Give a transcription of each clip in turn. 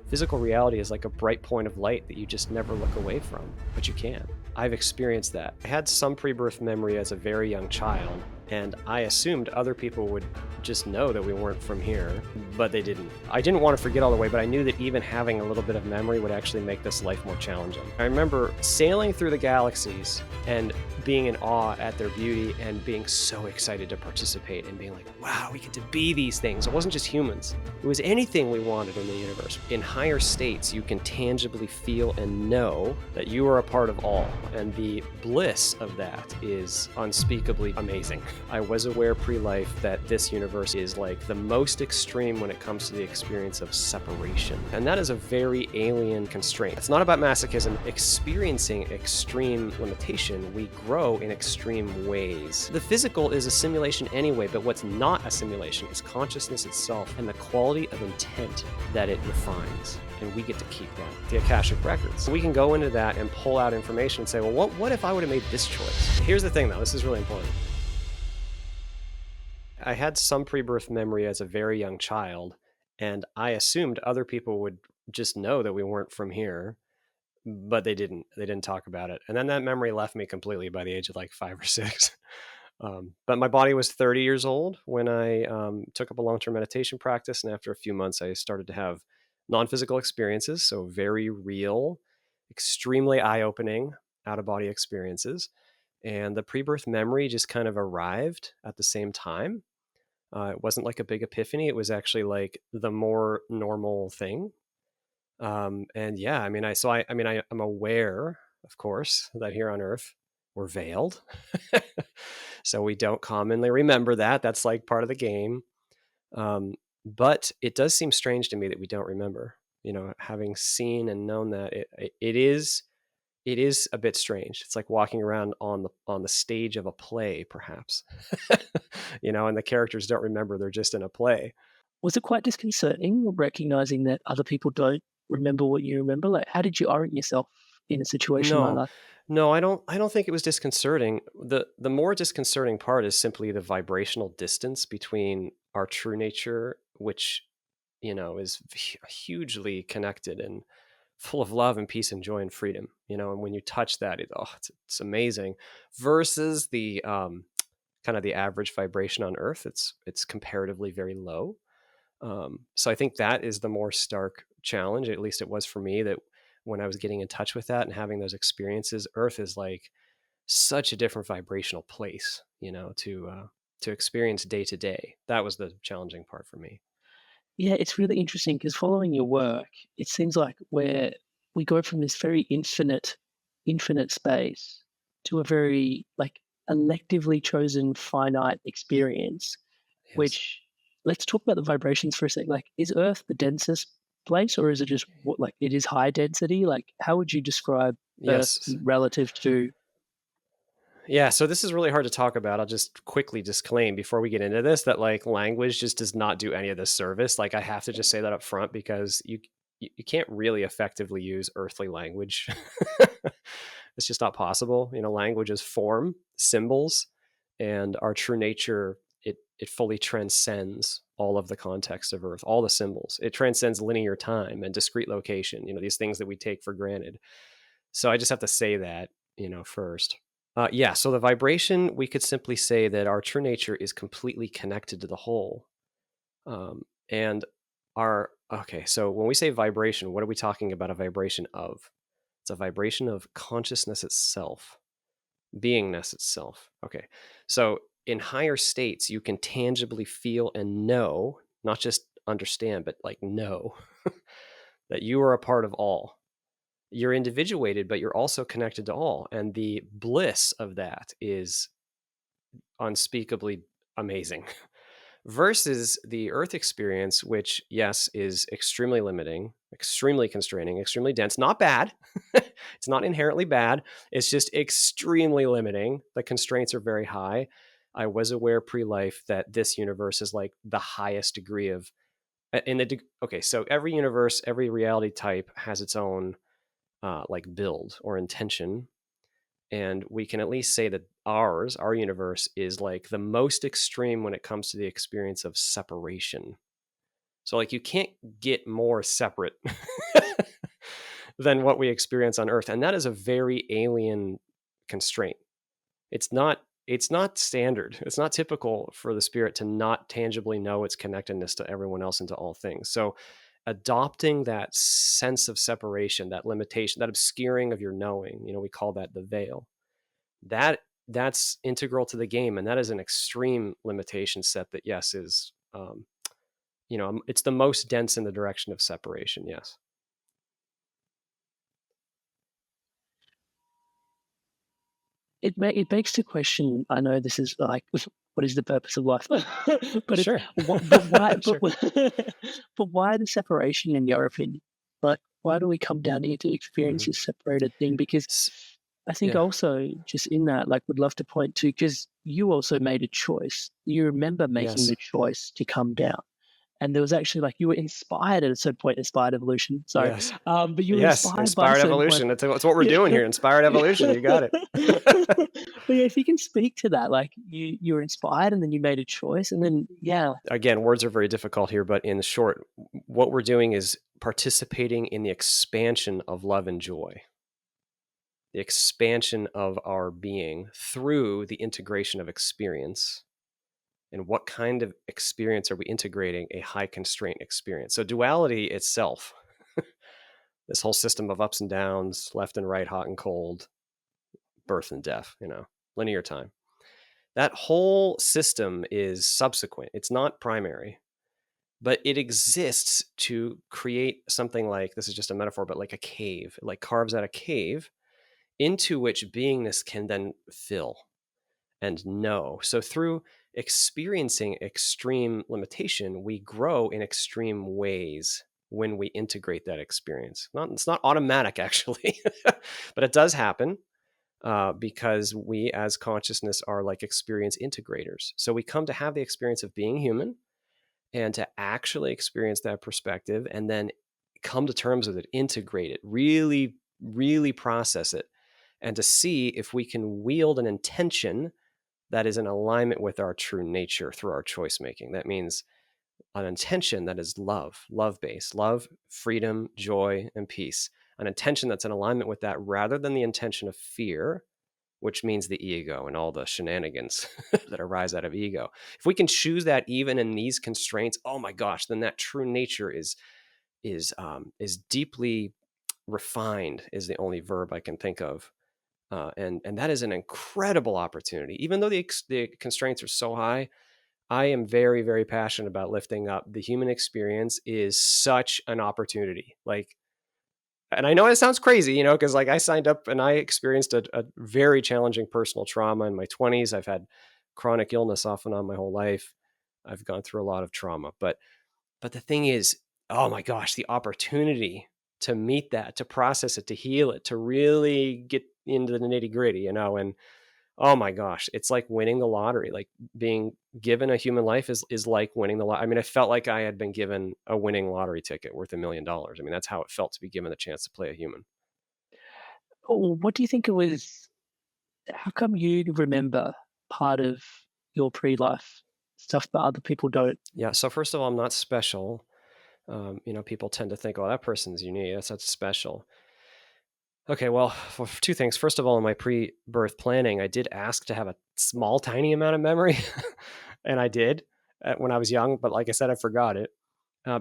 Physical reality is like a bright point of light that you just never look away from, but you can. I've experienced that. I had some pre-birth memory as a very young child, and I assumed other people would just know that we weren't from here, but they didn't. I didn't want to forget all the way, but I knew that even having a little bit of memory would actually make this life more challenging. I remember sailing through the galaxies and being in awe at their beauty and being so excited to participate and being like, wow, we get to be these things. It wasn't just humans. It was anything we wanted in the universe. In higher states, you can tangibly feel and know that you are a part of all. And the bliss of that is unspeakably amazing. I was aware pre-life that this universe is like the most extreme when it comes to the experience of separation. And that is a very alien constraint. It's not about masochism. Experiencing extreme limitation, we grow in extreme ways. The physical is a simulation anyway, but what's not a simulation is consciousness itself and the quality of intent that it refines. And we get to keep that. The Akashic Records. So we can go into that and pull out information and say, well, what if I would have made this choice? Here's the thing though, this is really important. I had some pre-birth memory as a very young child, and I assumed other people would just know that we weren't from here, but they didn't. They didn't talk about it. And then that memory left me completely by the age of like 5 or 6. But my body was 30 years old when I took up a long-term meditation practice. And after a few months, I started to have non-physical experiences. So very real, extremely eye-opening out-of-body experiences. And the pre-birth memory just kind of arrived at the same time. It wasn't like a big epiphany. It was actually like the more normal thing. And yeah, I mean, I'm aware, of course, that here on Earth we're veiled. So we don't commonly remember that. That's like part of the game. But it does seem strange to me that we don't remember, having seen and known that it is a bit strange. It's like walking around on the stage of a play, perhaps, and the characters don't remember they're just in a play. Was it quite disconcerting recognizing that other people don't remember what you remember? Like, how did you orient yourself in a situation like No, that? no, I don't think it was disconcerting. The more disconcerting part is simply the vibrational distance between our true nature, which, is hugely connected and full of love and peace and joy and freedom, and when you touch that, it's amazing, versus the kind of the average vibration on Earth. It's comparatively very low. So I think that is the more stark challenge, at least it was for me, that when I was getting in touch with that and having those experiences, Earth is like such a different vibrational place, to experience day to day. That was the challenging part for me. Yeah, it's really interesting because following your work, it seems like we go from this very infinite space to a very like electively chosen finite experience, Yes. which let's talk about the vibrations for a sec. Like, is Earth the densest place or is it just what like it is high density? Like, how would you describe Earth Yes. relative to Yeah, so this is really hard to talk about. I'll just quickly disclaim before we get into this that like language just does not do any of this service. Like I have to just say that up front because you can't really effectively use earthly language. It's just not possible. Language is form, symbols, and our true nature. It fully transcends all of the context of Earth, all the symbols. It transcends linear time and discrete location. These things that we take for granted. So I just have to say that first. Yeah, so the vibration, we could simply say that our true nature is completely connected to the whole. And okay, so when we say vibration, what are we talking about a vibration of? It's a vibration of consciousness itself, beingness itself. Okay, so in higher states, you can tangibly feel and know, not just understand, but like know that you are a part of all. You're individuated, but you're also connected to all. And the bliss of that is unspeakably amazing versus the Earth experience, which, yes, is extremely limiting, extremely constraining, extremely dense. Not bad. It's not inherently bad. It's just extremely limiting. The constraints are very high. I was aware pre-life that this universe is like the highest degree of okay, so every universe, every reality type has its own like build or intention. And we can at least say that our universe is like the most extreme when it comes to the experience of separation. So like you can't get more separate than what we experience on earth, and that is a very alien constraint. It's not standard. It's not typical for the spirit to not tangibly know its connectedness to everyone else and to all things. So adopting that sense of separation, that limitation, that obscuring of your knowing, we call that the veil. That's integral to the game, and that is an extreme limitation set that, yes, is it's the most dense in the direction of separation. Yes. It begs to question. I know this is like, what is the purpose of life? But it's Sure. but why? Sure. But why the separation in your opinion? Like, why do we come down here to experience Mhm. this separated thing? Because I think Yeah. also just in that, like, would love to point to, because you also made a choice. You remember making Yes. the choice to come down. And there was actually, like, you were inspired at a certain point, inspired evolution, sorry. Yes. But you were Yes. inspired by a Inspired certain point. evolution. That's what we're Yeah. doing here. Inspired evolution. You got it. But yeah, if you can speak to that, like, you were inspired and then you made a choice and then, yeah. Again, words are very difficult here, but in short, what we're doing is participating in the expansion of love and joy, the expansion of our being through the integration of experience. And what kind of experience are we integrating? A high constraint experience. So, duality itself, this whole system of ups and downs, left and right, hot and cold, birth and death, linear time. That whole system is subsequent. It's not primary, but it exists to create something like, this is just a metaphor, but like a cave. It like carves out a cave into which beingness can then fill and know. So through experiencing extreme limitation, we grow in extreme ways when we integrate that experience. It's not automatic, actually, but it does happen because we as consciousness are like experience integrators. So we come to have the experience of being human and to actually experience that perspective and then come to terms with it, integrate it, really, really process it, and to see if we can wield an intention that is in alignment with our true nature through our choice making. That means an intention that is love based, love, freedom, joy, and peace. An intention that's in alignment with that rather than the intention of fear, which means the ego and all the shenanigans that arise out of ego. If we can choose that even in these constraints, oh my gosh, then that true nature is deeply refined, is the only verb I can think of. And that is an incredible opportunity. Even though the constraints are so high, I am very, very passionate about lifting up. The human experience is such an opportunity. Like, and I know it sounds crazy, because like I signed up and I experienced a very challenging personal trauma in my 20s. I've had chronic illness off and on my whole life. I've gone through a lot of trauma, but the thing is, oh my gosh, the opportunity to meet that, to process it, to heal it, to really get into the nitty gritty, and oh my gosh, it's like winning the lottery. Like being given a human life is like winning the lottery. I mean, I felt like I had been given a winning lottery ticket worth $1 million. I mean, that's how it felt to be given the chance to play a human. Oh, what do you think it was? How come you remember part of your pre-life stuff, but other people don't? Yeah. So first of all, I'm not special. People tend to think, oh, that person's unique. That's special. Okay, well, for two things. First of all, in my pre-birth planning, I did ask to have a small, tiny amount of memory, and I did when I was young. But like I said, I forgot it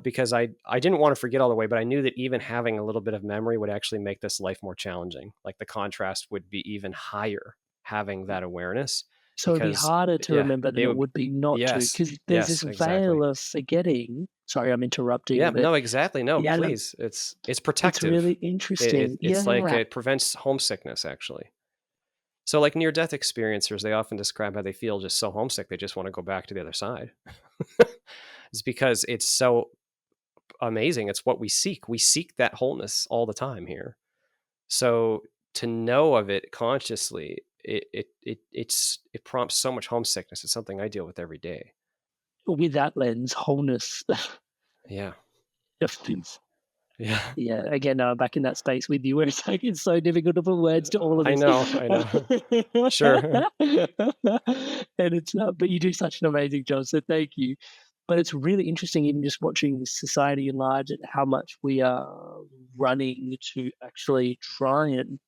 because I didn't want to forget all the way. But I knew that even having a little bit of memory would actually make this life more challenging. Like the contrast would be even higher having that awareness, So it'd be because harder to yeah, remember than it it would be. would be not to, Yes, because there's this yes, exactly. veil of forgetting. Sorry, I'm interrupting, Yeah, but no, exactly. No, yeah, no, please. It's it's really protective. interesting. Yeah, It's like right. it prevents homesickness, actually. So, like near death experiencers, they often describe how they feel just so homesick, they just want to go back to the other side. It's because it's so amazing. It's what we seek. We seek that wholeness all the time here. So, to know of it consciously, it prompts so much homesickness. It's something I deal with every day. With that lens, wholeness. Yeah. Yes. Yeah. Yeah, again, back in that space with you where it's like it's so difficult to put words to all of I this. know. I know. Sure. And it's but you do such an amazing job, so thank you. But it's really interesting, even just watching society at large, and how much we are running to actually try and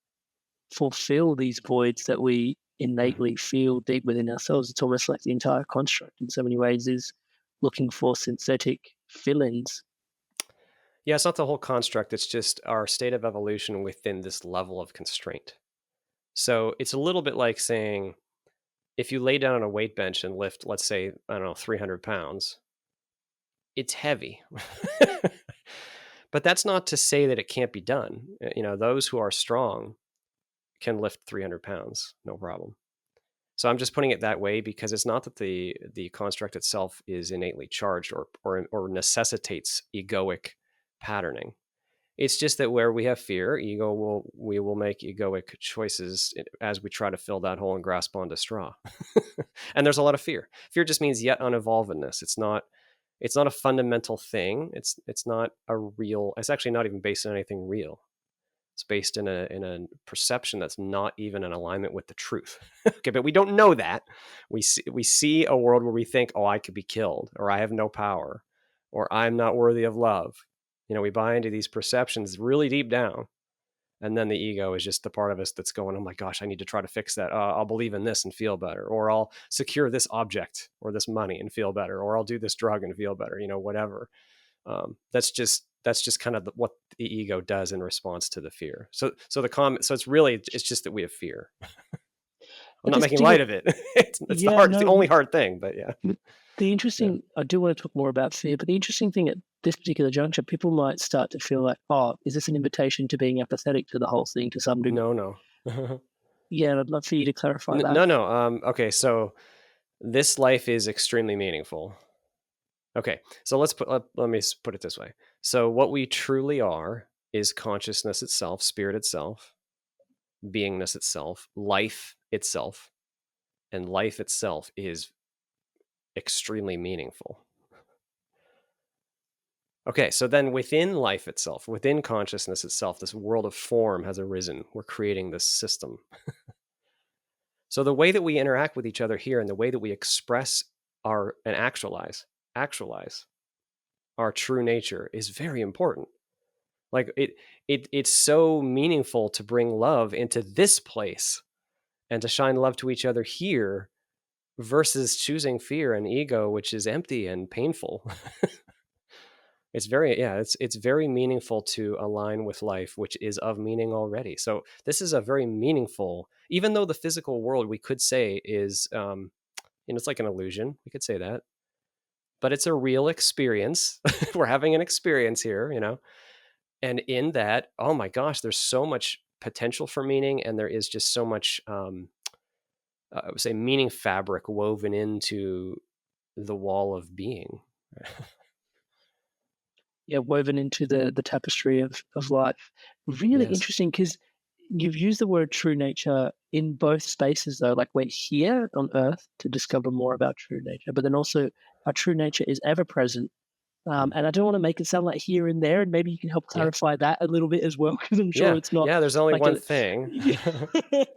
fulfill these voids that we Mhm. innately feel deep within ourselves. It's almost like the entire construct, in so many ways, is looking for synthetic fill-ins. Yeah, it's not the whole construct, it's just our state of evolution within this level of constraint. So it's a little bit like saying, if you lay down on a weight bench and lift, let's say, I don't know, 300 pounds, it's heavy. But that's not to say that it can't be done. Those who are strong can lift 300 pounds, no problem. So I'm just putting it that way because it's not that the construct itself is innately charged or necessitates egoic patterning. It's just that where we have fear, we will make egoic choices as we try to fill that hole and grasp onto straw. And there's a lot of fear. Fear just means yet unevolvedness. It's not a fundamental thing. It's not a real. It's actually not even based on anything real. It's based in a perception that's not even in alignment with the truth. Okay, but we don't know that. We see a world where we think, oh, I could be killed, or I have no power, or I'm not worthy of love. We buy into these perceptions really deep down, and then the ego is just the part of us that's going, oh my gosh, I need to try to fix that. I'll believe in this and feel better, or I'll secure this object or this money and feel better, or I'll do this drug and feel better. Whatever. That's just kind of what the ego does in response to the fear. So it's just that we have fear. I'm But not this making particular, light of it. yeah, It's the no, only hard thing, but yeah. the Yeah. interesting, I do want to talk more about fear, but the interesting thing at this particular juncture, people might start to feel like, oh, is this an invitation to being apathetic to the whole thing to some degree? No, no. Yeah, and I'd love for you to clarify that. No, no. Okay, so this life is extremely meaningful. Okay, so let me put it this way. So what we truly are is consciousness itself, spirit itself, beingness itself, life itself, and life itself is extremely meaningful. Okay, so then within life itself, within consciousness itself, this world of form has arisen. We're creating this system. So the way that we interact with each other here and the way that we express and actualize our true nature is very important. Like it's so meaningful to bring love into this place and to shine love to each other here versus choosing fear and ego, which is empty and painful. It's very meaningful to align with life, which is of meaning already. So this is a very meaningful, even though the physical world we could say is, it's like an illusion. We could say that, but it's a real experience. We're having an experience here, and in that, oh my gosh, there's so much potential for meaning, and there is just so much, I would say, meaning fabric woven into the wall of being. Yeah, woven into the tapestry of life. Really Yes. interesting because you've used the word true nature in both spaces though. Like we're here on Earth to discover more about true nature, but then also our true nature is ever present. Mm. And I don't want to make it sound like here and there, and maybe you can help Yeah. clarify that a little bit as well, because I'm sure Yeah. it's not Yeah. There's only like one a. thing.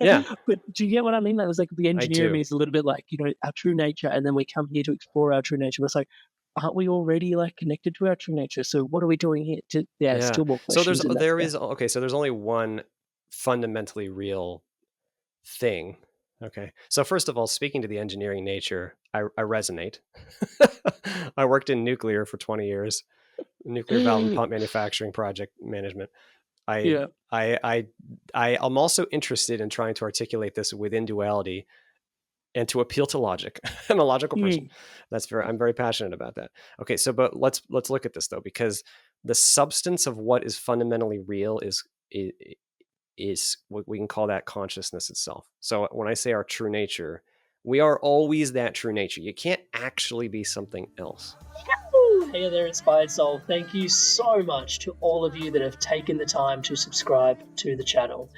Yeah, But do you get what I mean? That was like the I engineer in me do. is a little bit like, our true nature, and then we come here to explore our true nature. But it's like, aren't we already like connected to our true nature? So what are we doing here? Yeah, Yeah. still more So questions in that. Yeah. there's only one fundamentally real thing. Okay. So first of all, speaking to the engineering nature, I resonate. I worked in nuclear for 20 years, nuclear valve and pump manufacturing project management. I Yeah. I I am also interested in trying to articulate this within duality and to appeal to logic. I'm a logical person. Mm. I'm very passionate about that. Okay, so but let's look at this though, because the substance of what is fundamentally real is what we can call that consciousness itself. So when I say our true nature, we are always that true nature. You can't actually be something else. Hey there, Inspired Soul. Thank you so much to all of you that have taken the time to subscribe to the channel.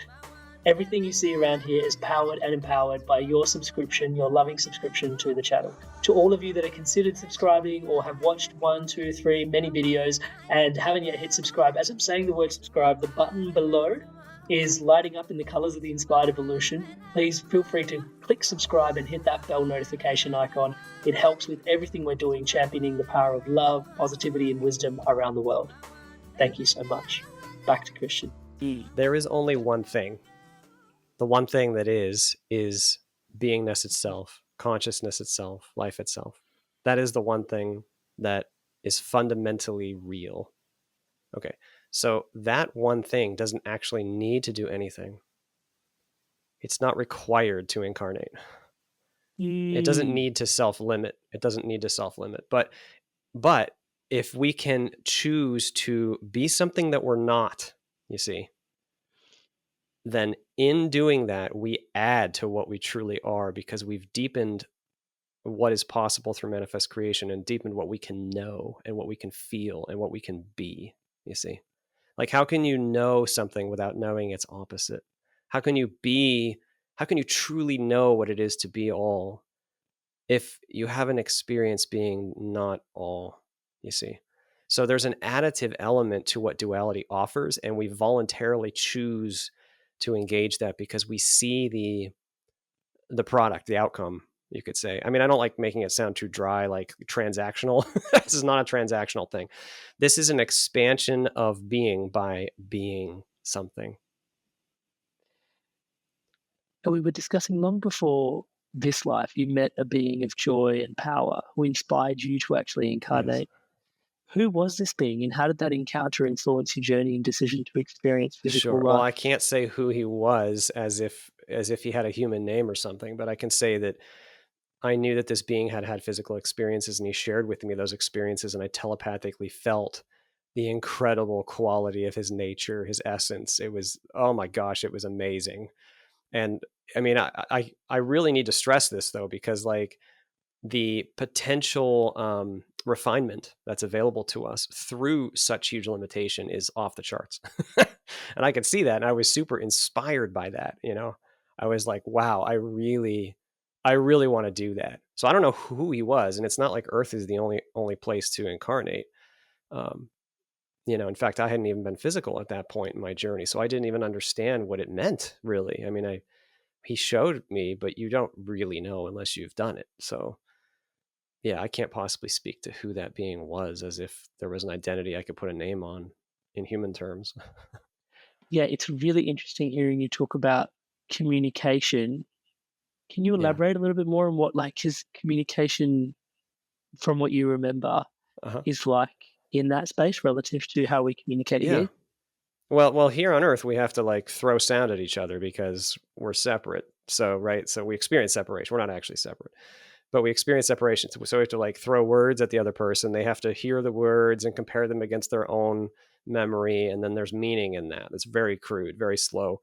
Everything you see around here is powered and empowered by your subscription, your loving subscription to the channel. To all of you that are considered subscribing or have watched 1, 2, 3, many videos and haven't yet hit subscribe, as I'm saying the word subscribe, the button below is lighting up in the colors of the inspired evolution. Please feel free to click subscribe and hit that bell notification icon. It helps with everything we're doing, championing the power of love, positivity, and wisdom around the world. Thank you so much. Back to Christian. There is only one thing. The one thing that is beingness itself, consciousness itself, life itself. That is the one thing that is fundamentally real. Okay, so that one thing doesn't actually need to do anything. It's not required to incarnate. It doesn't need to self-limit. It doesn't need to self-limit. But if we can choose to be something that we're not, you see, then in doing that, we add to what we truly are because we've deepened what is possible through manifest creation and deepened what we can know and what we can feel and what we can be, you see. Like, how can you know something without knowing its opposite? How can you truly know what it is to be all if you haven't experienced being not all, you see? So there's an additive element to what duality offers, and we voluntarily choose to engage that because we see the product, the outcome, you could say. I mean, I don't like making it sound too dry, like transactional. This is not a transactional thing. This is an expansion of being by being something. And we were discussing long before this life, you met a being of joy and power who inspired you to actually Yes. incarnate. Who was this being, and how did that encounter influence your journey and decision to experience physical Sure. Well, life? I can't say who he was as if he had a human name or something, but I can say that I knew that this being had had physical experiences and he shared with me those experiences, and I telepathically felt the incredible quality of his nature, his essence. It was, oh my gosh, it was amazing. And I mean, I really need to stress this though, because like the potential refinement that's available to us through such huge limitation is off the charts. And I could see that. And I was super inspired by that. I was like, wow, I really want to do that. So I don't know who he was. And it's not like Earth is the only place to incarnate. Um, in fact, I hadn't even been physical at that point in my journey. So I didn't even understand what it meant, really. I mean, he showed me, but you don't really know unless you've done it. So yeah, I can't possibly speak to who that being was as if there was an identity I could put a name on in human terms. Yeah, it's really interesting hearing you talk about communication. Can you Yeah. elaborate a little bit more on what, like, his communication, from what you remember, Uh-huh. is like in that space relative to how we communicate Yeah. here? Well, here on Earth, we have to like throw sound at each other because we're separate. So, right. So we experience separation. We're not actually separate, but we experience separation. So we have to like throw words at the other person. They have to hear the words and compare them against their own memory. And then there's meaning in that. It's very crude, very slow.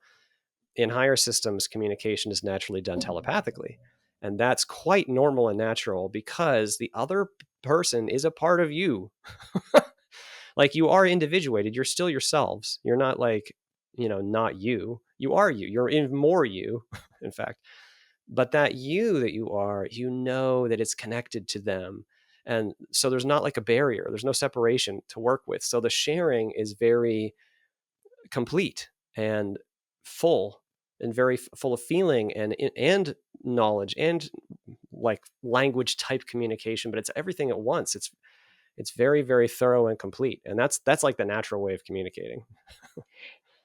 In higher systems, communication is naturally done telepathically. And that's quite normal and natural because the other person is a part of you. Like, you are individuated. You're still yourselves. You're not like, not you. You are you. You're in more you, in fact. But that you that you are, that it's connected to them. And so there's not like a barrier. There's no separation to work with. So the sharing is very complete and full and very full of feeling and knowledge and like language type communication, but it's everything at once. It's very, very thorough and complete, and that's like the natural way of communicating.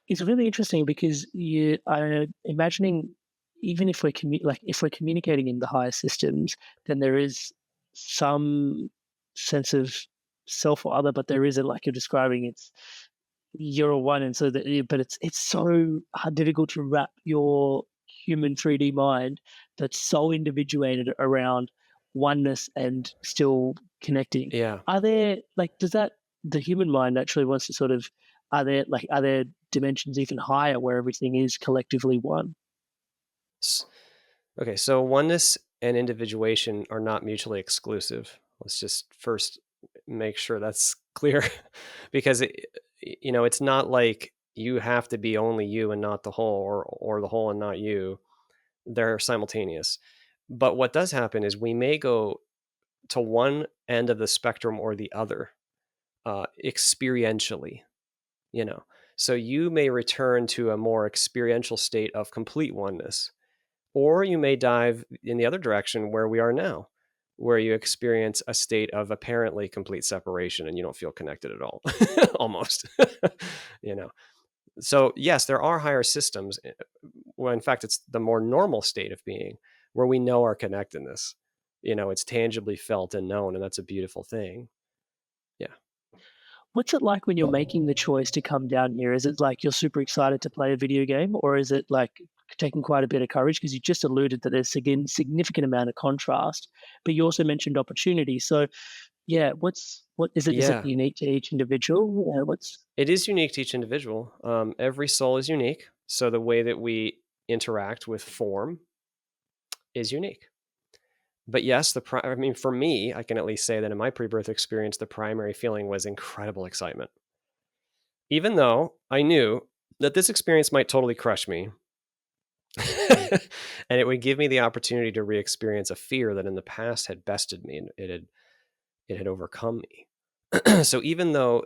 It's really interesting because you are imagining, even if if we're communicating in the higher systems, then there is some sense of self or other, but there isn't, like you're describing. It's you're a one, and so that, but it's so difficult to wrap your human 3D mind that's so individuated around oneness and still connecting. Yeah. Are there, like, does that, the human mind actually wants to sort of, are there dimensions even higher where everything is collectively one? Okay, so oneness and individuation are not mutually exclusive. Let's just first make sure that's clear, because it's not like you have to be only you and not the whole, or the whole and not you. They're simultaneous. But what does happen is we may go to one end of the spectrum or the other, experientially, you know. So you may return to a more experiential state of complete oneness, or you may dive in the other direction where we are now, where you experience a state of apparently complete separation and you don't feel connected at all, almost. you know. So yes, there are higher systems. Well, in fact, it's the more normal state of being where we know our connectedness. It's tangibly felt and known, and that's a beautiful thing. Yeah. What's it like when you're making the choice to come down here? Is it like you're super excited to play a video game, or is it like taking quite a bit of courage? Because you just alluded that there's again significant amount of contrast, but you also mentioned opportunity. So yeah, what is it? Is it Yeah. unique to each individual? What's It is unique to each individual. Every soul is unique. So the way that we interact with form is unique. But yes, I mean, for me, I can at least say that in my pre-birth experience, the primary feeling was incredible excitement. Even though I knew that this experience might totally crush me, and it would give me the opportunity to re-experience a fear that in the past had bested me and it had overcome me. So even though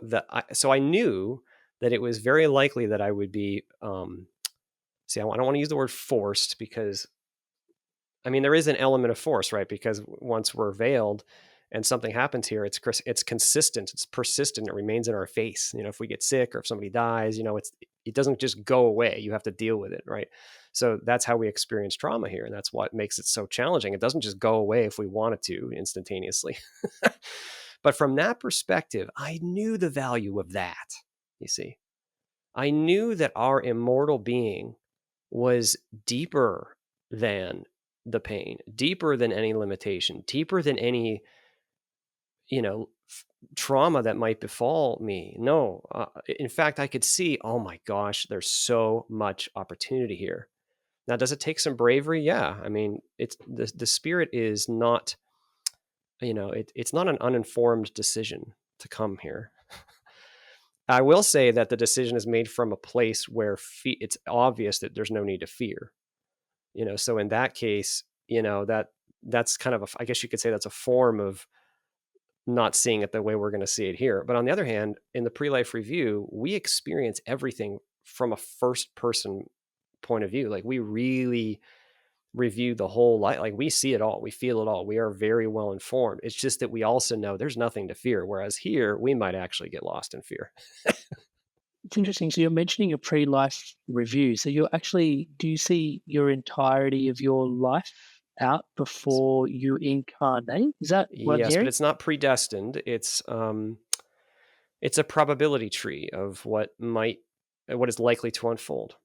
so I knew that it was very likely that I would be, see, I don't want to use the word forced, because I mean, there is an element of force, right? Because once we're veiled and something happens here, it's consistent, it's persistent, it remains in our face. If we get sick or if somebody dies, it doesn't just go away. You have to deal with it, right? So that's how we experience trauma here, and that's what makes it so challenging. It doesn't just go away if we want it to instantaneously. But from that perspective, I knew the value of that. You see, I knew that our immortal being was deeper than the pain, deeper than any limitation, deeper than any, trauma that might befall me. No, in fact, I could see, oh my gosh, there's so much opportunity here. Now, does it take some bravery? Yeah. I mean, it's the spirit is not, it's not an uninformed decision to come here. I will say that the decision is made from a place where it's obvious that there's no need to fear. So in that case, that's kind of I guess you could say that's a form of not seeing it the way we're going to see it here. But on the other hand, in the pre-life review, we experience everything from a first person point of view. Like, we really review the whole life. Like, we see it all, we feel it all, we are very well informed. It's just that we also know there's nothing to fear, whereas here we might actually get lost in fear. It's interesting. So you're mentioning a pre-life review. So you're actually, do you see your entirety of your life out before you incarnate? Is that what I'm Yes, but hearing? it's not predestined. It's a probability tree of what is likely to unfold.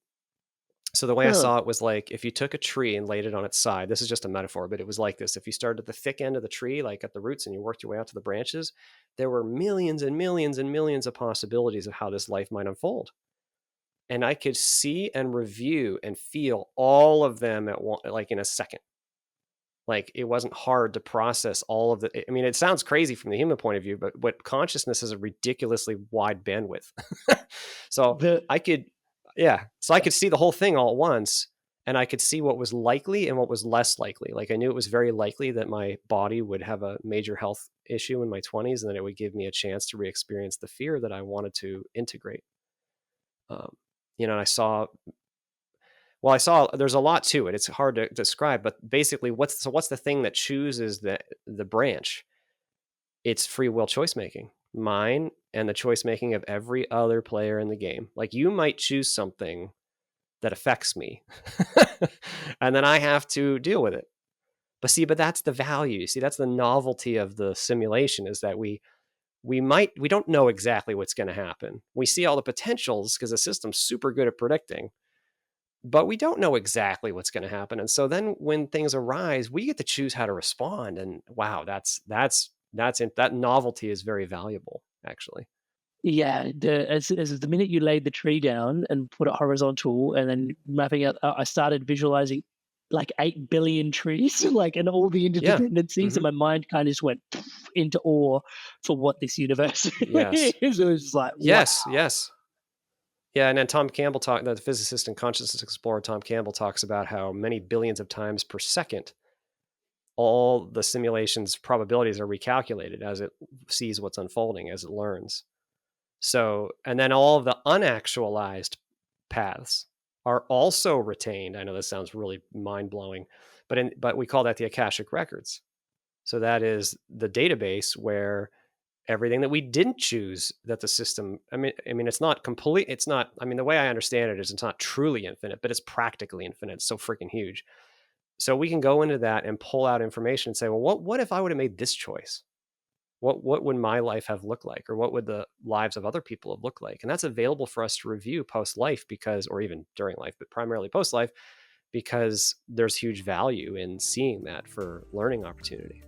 So the way I Huh. saw it was like, if you took a tree and laid it on its side, this is just a metaphor, but it was like this. If you started at the thick end of the tree, like at the roots, and you worked your way out to the branches, there were millions and millions and millions of possibilities of how this life might unfold. And I could see and review and feel all of them at one, like in a second. Like, it wasn't hard to process all of the, I mean, it sounds crazy from the human point of view, but what consciousness is a ridiculously wide bandwidth. So The I could, yeah. So I could see the whole thing all at once, and I could see what was likely and what was less likely. Like, I knew it was very likely that my body would have a major health issue in my 20s, and that it would give me a chance to re-experience the fear that I wanted to integrate. Um, and I saw there's a lot to it. It's hard to describe, but basically, what's the thing that chooses the branch? It's free will choice making, mine and the choice making of every other player in the game. Like, you might choose something that affects me, and then I have to deal with it. But that's the value. See, that's the novelty of the simulation, is that we don't know exactly what's going to happen. We see all the potentials because the system's super good at predicting, but we don't know exactly what's going to happen. And so then when things arise, we get to choose how to respond. And wow, that novelty is very valuable, actually. yeah, as the minute you laid the tree down and put it horizontal and then mapping out, I started visualizing like 8 billion trees, like, and all the Yeah. interdependencies, and Hmm. my mind kind of just went into awe for what this universe Yes. is. It was just like, wow. Yes. Yes. Yeah. And then the physicist and consciousness explorer Tom Campbell, talks about how many billions of times per second all the simulation's probabilities are recalculated as it sees what's unfolding, as it learns. So, and then all of the unactualized paths are also retained. I know this sounds really mind blowing, but we call that the Akashic Records. So that is the database where everything that we didn't choose, that the system, I mean it's not complete, it's not, I mean the way I understand it is it's not truly infinite, but it's practically infinite. It's so freaking huge. So we can go into that and pull out information and say, well, what if I would have made this choice? What would my life have looked like, or what would the lives of other people have looked like? And that's available for us to review post life, because, or even during life, but primarily post life, because there's huge value in seeing that for learning opportunity.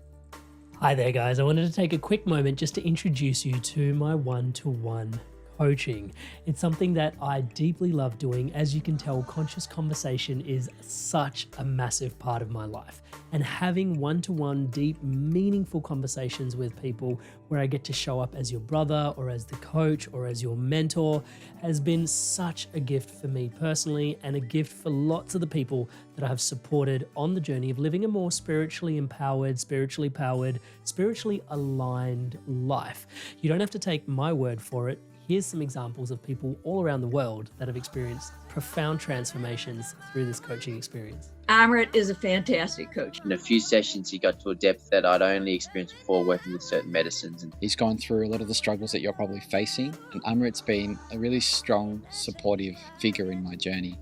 Hi there, guys. I wanted to take a quick moment just to introduce you to my one-to-one coaching. It's something that I deeply love doing. As you can tell, conscious conversation is such a massive part of my life. And having one-to-one, deep, meaningful conversations with people where I get to show up as your brother or as the coach or as your mentor has been such a gift for me personally, and a gift for lots of the people that I have supported on the journey of living a more spiritually empowered, spiritually powered, spiritually aligned life. You don't have to take my word for it. Here's some examples of people all around the world that have experienced profound transformations through this coaching experience. Amrit is a fantastic coach. In a few sessions, he got to a depth that I'd only experienced before working with certain medicines. And he's gone through a lot of the struggles that you're probably facing. And Amrit's been a really strong, supportive figure in my journey.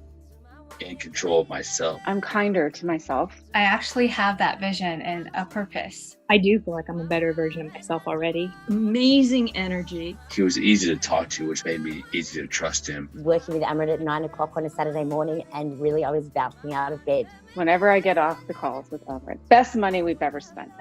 In control of myself. I'm kinder to myself. I actually have that vision and a purpose. I do feel like I'm a better version of myself already. Amazing energy. He was easy to talk to, which made me easy to trust him. Working with Amrit at 9 o'clock on a Saturday morning, and really I was bouncing out of bed. Whenever I get off the calls with Amrit, best money we've ever spent.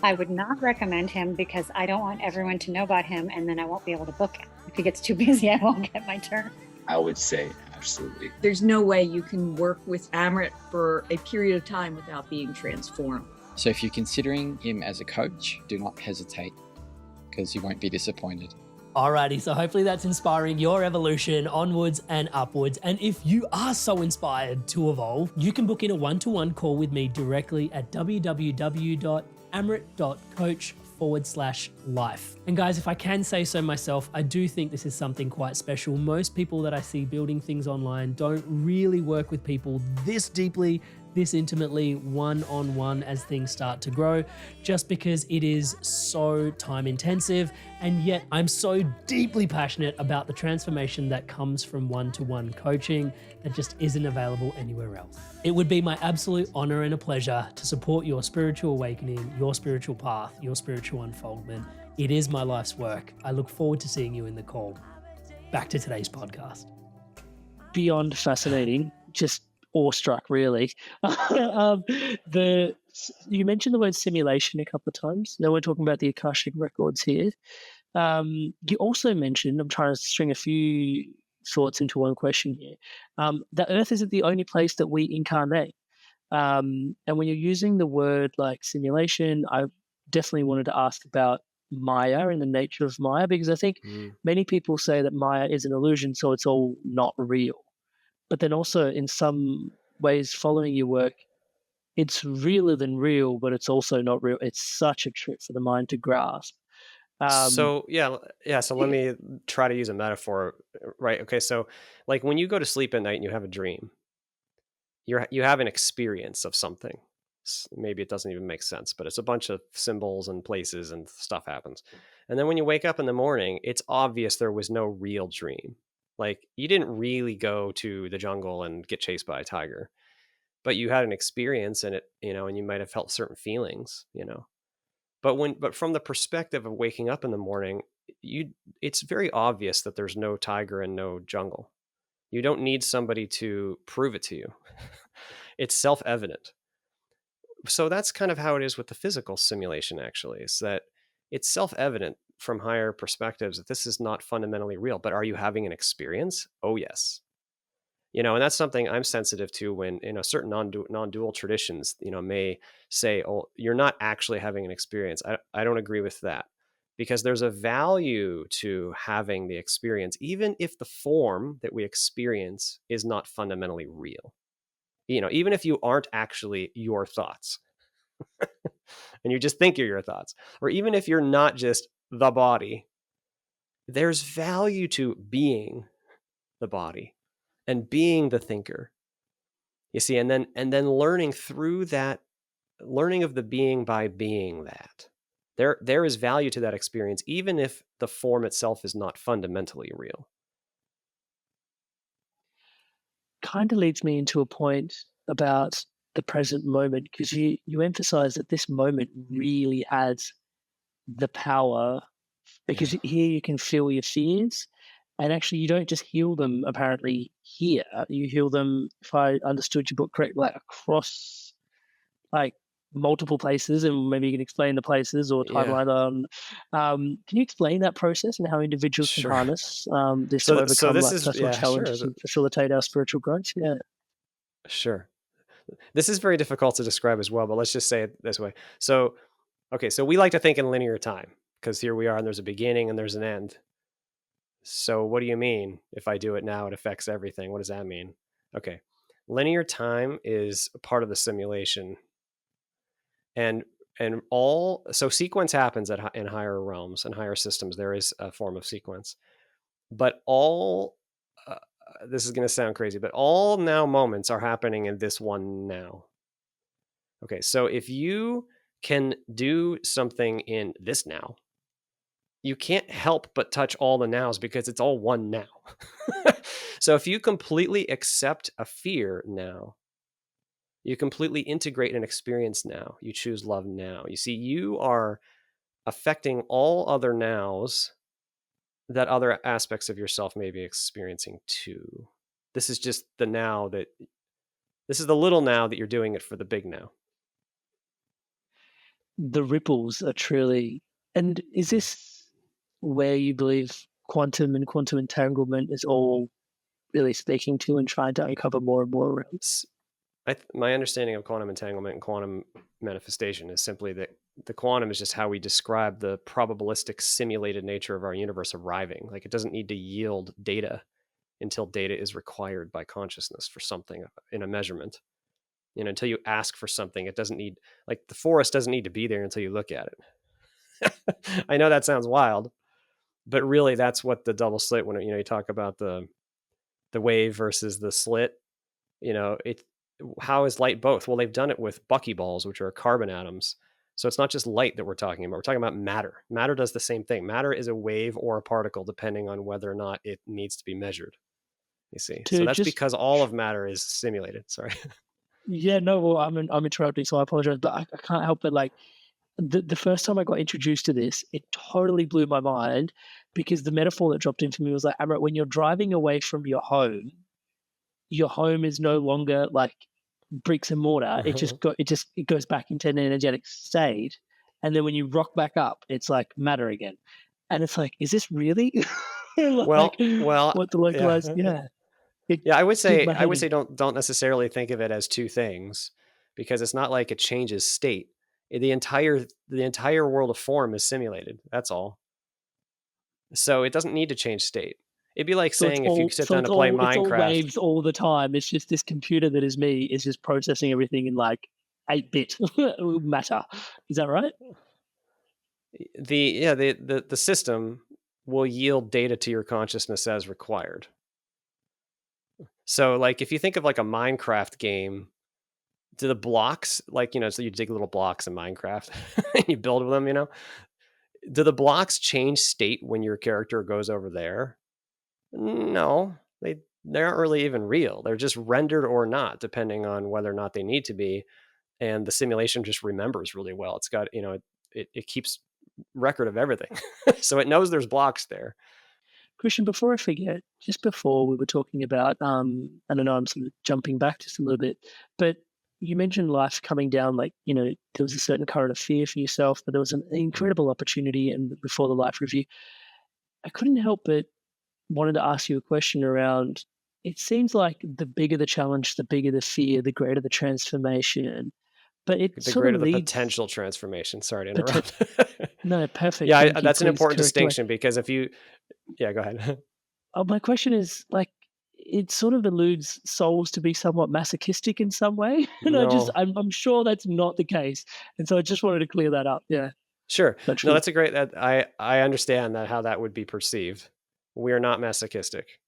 I would not recommend him because I don't want everyone to know about him, and then I won't be able to book him. If he gets too busy, I won't get my turn. I would say absolutely. There's no way you can work with Amrit for a period of time without being transformed. So if you're considering him as a coach, do not hesitate, because you won't be disappointed. Alrighty, so hopefully that's inspiring your evolution onwards and upwards. And if you are so inspired to evolve, you can book in a one-to-one call with me directly at www.amrit.coach/life. And guys, if I can say so myself, I do think this is something quite special. Most people that I see building things online don't really work with people this deeply, this intimately, one-on-one as things start to grow, just because it is so time intensive. And yet I'm so deeply passionate about the transformation that comes from one-to-one coaching that just isn't available anywhere else. It would be my absolute honor and a pleasure to support your spiritual awakening, your spiritual path, your spiritual unfoldment. It is my life's work. I look forward to seeing you in the call. Back to today's podcast. Beyond fascinating, just awestruck, really. You mentioned the word simulation a couple of times. Now we're talking about the Akashic Records here. You also mentioned, I'm trying to string a few thoughts into one question here, that Earth isn't the only place that we incarnate. And when you're using the word like simulation, I definitely wanted to ask about Maya and the nature of Maya, because I think many people say that Maya is an illusion, so it's all not real. But then also in some ways, following your work, it's realer than real, but it's also not real. It's such a trip for the mind to grasp. So let me try to use a metaphor, right? Okay, so like when you go to sleep at night and you have a dream, you have an experience of something. Maybe it doesn't even make sense, but it's a bunch of symbols and places and stuff happens. And then when you wake up in the morning, it's obvious there was no real dream. Like you didn't really go to the jungle and get chased by a tiger, but you had an experience in it, and you might have felt certain feelings, But from the perspective of waking up in the morning, it's very obvious that there's no tiger and no jungle. You don't need somebody to prove it to you. It's self-evident. So that's kind of how it is with the physical simulation, actually, is that it's self-evident from higher perspectives that this is not fundamentally real. But are you having an experience? Oh, yes. And that's something I'm sensitive to when, certain non-dual traditions, may say, oh, you're not actually having an experience. I don't agree with that, because there's a value to having the experience, even if the form that we experience is not fundamentally real. Even if you aren't actually your thoughts and you just think you're your thoughts, or even if you're not just the body, there's value to being the body and being the thinker. You see, and then learning through that, learning of the being by being that. There is value to that experience, even if the form itself is not fundamentally real. Kind of leads me into a point about the present moment, because you emphasize that this moment really has the power, because here you can feel your fears, and actually you don't just heal them apparently here, you heal them, if I understood your book correctly, like across like multiple places, and maybe you can explain the places or Yeah. timeline on. Can you explain that process and how individuals can Sure. harness this So to th- so overcome this like is personal yeah, sure. challenges and facilitate our spiritual growth? Yeah. Sure. This is very difficult to describe as well, but let's just say it this way. So, okay, so we like to think in linear time because here we are and there's a beginning and there's an end. So, what do you mean if I do it now, it affects everything? What does that mean? Okay. Linear time is a part of the simulation. And so sequence happens in higher realms and higher systems. There is a form of sequence. But this is going to sound crazy, but all now moments are happening in this one now. Okay, so if you can do something in this now, you can't help but touch all the nows because it's all one now. So if you completely accept a fear now, you completely integrate an experience now, you choose love now. You see, you are affecting all other nows that other aspects of yourself may be experiencing too. This is just the now that, this is the little now that you're doing it for the big now. The ripples are truly, and is this where you believe quantum and quantum entanglement is all really speaking to and trying to uncover more and more around? My understanding of quantum entanglement and quantum manifestation is simply that the quantum is just how we describe the probabilistic simulated nature of our universe arriving. Like, it doesn't need to yield data until data is required by consciousness for something in a measurement. You know, until you ask for something, it doesn't need, like the forest doesn't need to be there until you look at it. I know that sounds wild, but really that's what the double slit, when you talk about the wave versus the slit, how is light both? Well, they've done it with buckyballs, which are carbon atoms. So it's not just light that we're talking about. We're talking about matter. Matter does the same thing. Matter is a wave or a particle, depending on whether or not it needs to be measured. You see, so that's because all of matter is simulated. Sorry. Yeah, no, well, I'm interrupting, so I apologize, but I can't help but like the first time I got introduced to this, it totally blew my mind, because the metaphor that dropped in for me was like, Amrit, when you're driving away from your home is no longer like bricks and mortar. It goes back into an energetic state, and then when you rock back up, it's like matter again, and it's like, is this really well, what the localized? Yeah. I would say don't necessarily think of it as two things, because it's not like it changes state. The entire world of form is simulated. That's all. So it doesn't need to change state. It'd be like saying if you sit down to play Minecraft. It's all waves all the time. It's just this computer that is me is just processing everything in like 8-bit matter. Is that right? The system will yield data to your consciousness as required. So like if you think of like a Minecraft game, do the blocks, like, so you dig little blocks in Minecraft and you build with them, do the blocks change state when your character goes over there? No, they aren't really even real. They're just rendered or not, depending on whether or not they need to be. And the simulation just remembers really well. It's got, it keeps record of everything. So it knows there's blocks there. Christian, before I forget, just before we were talking about, I don't know, I'm sort of jumping back just a little bit, but you mentioned life coming down, like, there was a certain current of fear for yourself, but there was an incredible opportunity, and before the life review, I couldn't help but wanted to ask you a question around, it seems like the bigger the challenge, the bigger the fear, the greater the transformation. But the greater the potential transformation. Sorry to interrupt. No, perfect. Yeah, that's an important distinction, because if you, go ahead. My question is, like, it sort of alludes souls to be somewhat masochistic in some way, and No. I'm sure that's not the case, and so I just wanted to clear that up. Yeah. Sure. Is that No, true? that's a great, that I understand that how that would be perceived. We are not masochistic.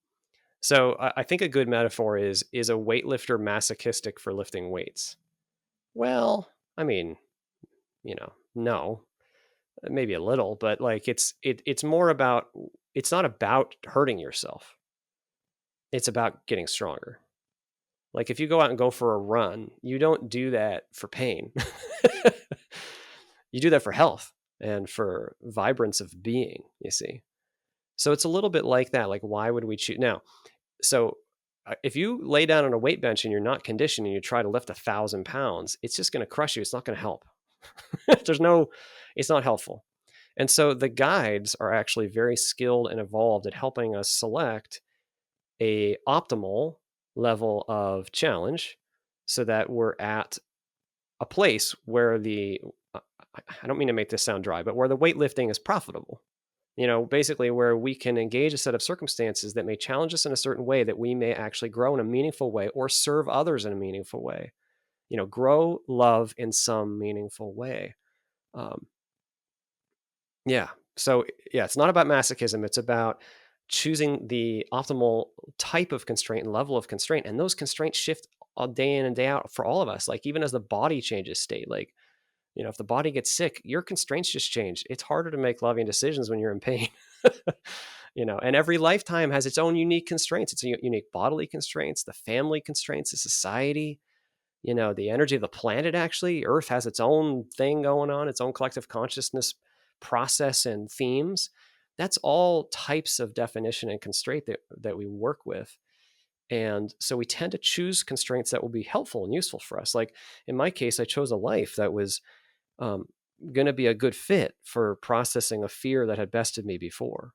So I think a good metaphor is a weightlifter masochistic for lifting weights? Well, I mean, no, maybe a little, but like it's more about, it's not about hurting yourself. It's about getting stronger. Like if you go out and go for a run, you don't do that for pain. You do that for health and for vibrance of being, you see. So it's a little bit like that. Like, why would we choose now? So if you lay down on a weight bench and you're not conditioned and you try to lift 1,000 pounds, it's just going to crush you. It's not going to help. It's not helpful. And so the guides are actually very skilled and evolved at helping us select a optimal level of challenge so that we're at a place where I don't mean to make this sound dry, but where the weightlifting is profitable. Basically where we can engage a set of circumstances that may challenge us in a certain way that we may actually grow in a meaningful way or serve others in a meaningful way. Grow love in some meaningful way. Yeah. So yeah, it's not about masochism. It's about choosing the optimal type of constraint and level of constraint. And those constraints shift all day in and day out for all of us. Like even as the body changes state, like, if the body gets sick, your constraints just change. It's harder to make loving decisions when you're in pain. And every lifetime has its own unique constraints. It's unique bodily constraints, the family constraints, the society, the energy of the planet. Actually, Earth has its own thing going on, its own collective consciousness process and themes. That's all types of definition and constraint that we work with. And so we tend to choose constraints that will be helpful and useful for us. Like in my case, I chose a life that was going to be a good fit for processing a fear that had bested me before.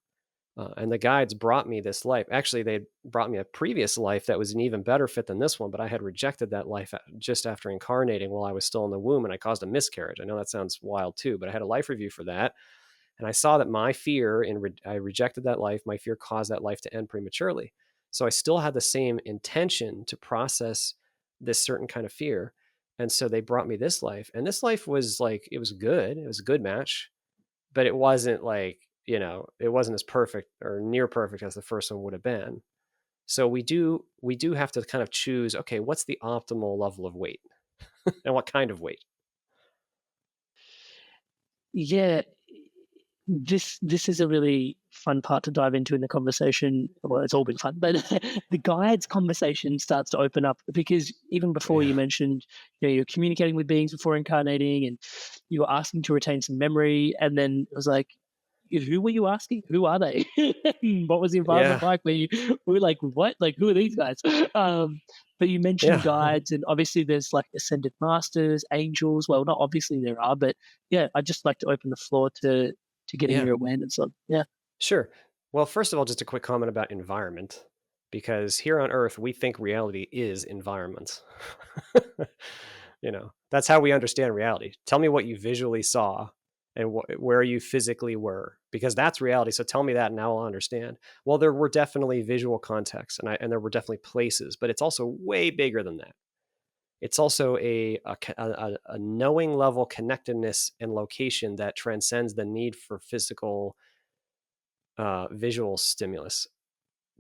And the guides brought me this life. Actually, they brought me a previous life that was an even better fit than this one, but I had rejected that life just after incarnating while I was still in the womb, and I caused a miscarriage. I know that sounds wild too, but I had a life review for that. And I saw that my fear, I rejected that life. My fear caused that life to end prematurely. So I still had the same intention to process this certain kind of fear. And so they brought me this life. And this life was like, it was good. It was a good match, but it wasn't like, it wasn't as perfect or near perfect as the first one would have been. So we do have to kind of choose, okay, what's the optimal level of weight and what kind of weight? Yeah, this is a really fun part to dive into in the conversation. Well, it's all been fun, but the guides conversation starts to open up because even before you mentioned, you're communicating with beings before incarnating, and you were asking to retain some memory, and then it was like, who were you asking? Who are they? What was the environment like? We were like, what? Like, who are these guys? But you mentioned guides, and obviously there's like ascended masters, angels. Well, not obviously there are, but yeah, I'd just like to open the floor to getting your awareness on. Yeah. Sure. Well, first of all, just a quick comment about environment, because here on Earth, we think reality is environment. That's how we understand reality. Tell me what you visually saw and where you physically were, because that's reality. So tell me that, and now I'll understand. Well, there were definitely visual contexts, and there were definitely places, but it's also way bigger than that. It's also a knowing level connectedness and location that transcends the need for physical visual stimulus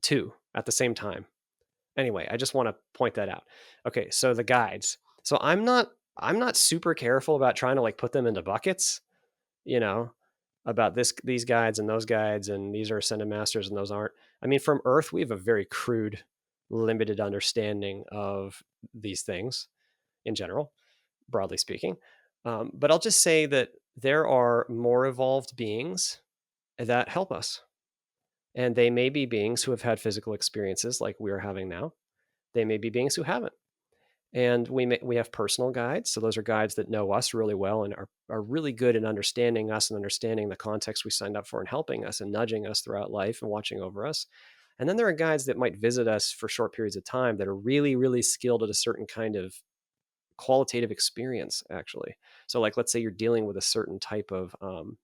too at the same time. Anyway, I just want to point that out. Okay, so the guides. So I'm not super careful about trying to like put them into buckets, about these guides and those guides, and these are ascended masters and those aren't. I mean, from Earth, we have a very crude, limited understanding of these things in general, broadly speaking. But I'll just say that there are more evolved beings that help us. And they may be beings who have had physical experiences like we're having now. They may be beings who haven't. And we have personal guides. So those are guides that know us really well and are really good at understanding us and understanding the context we signed up for and helping us and nudging us throughout life and watching over us. And then there are guides that might visit us for short periods of time that are really, really skilled at a certain kind of qualitative experience, actually. So like, let's say you're dealing with a certain type of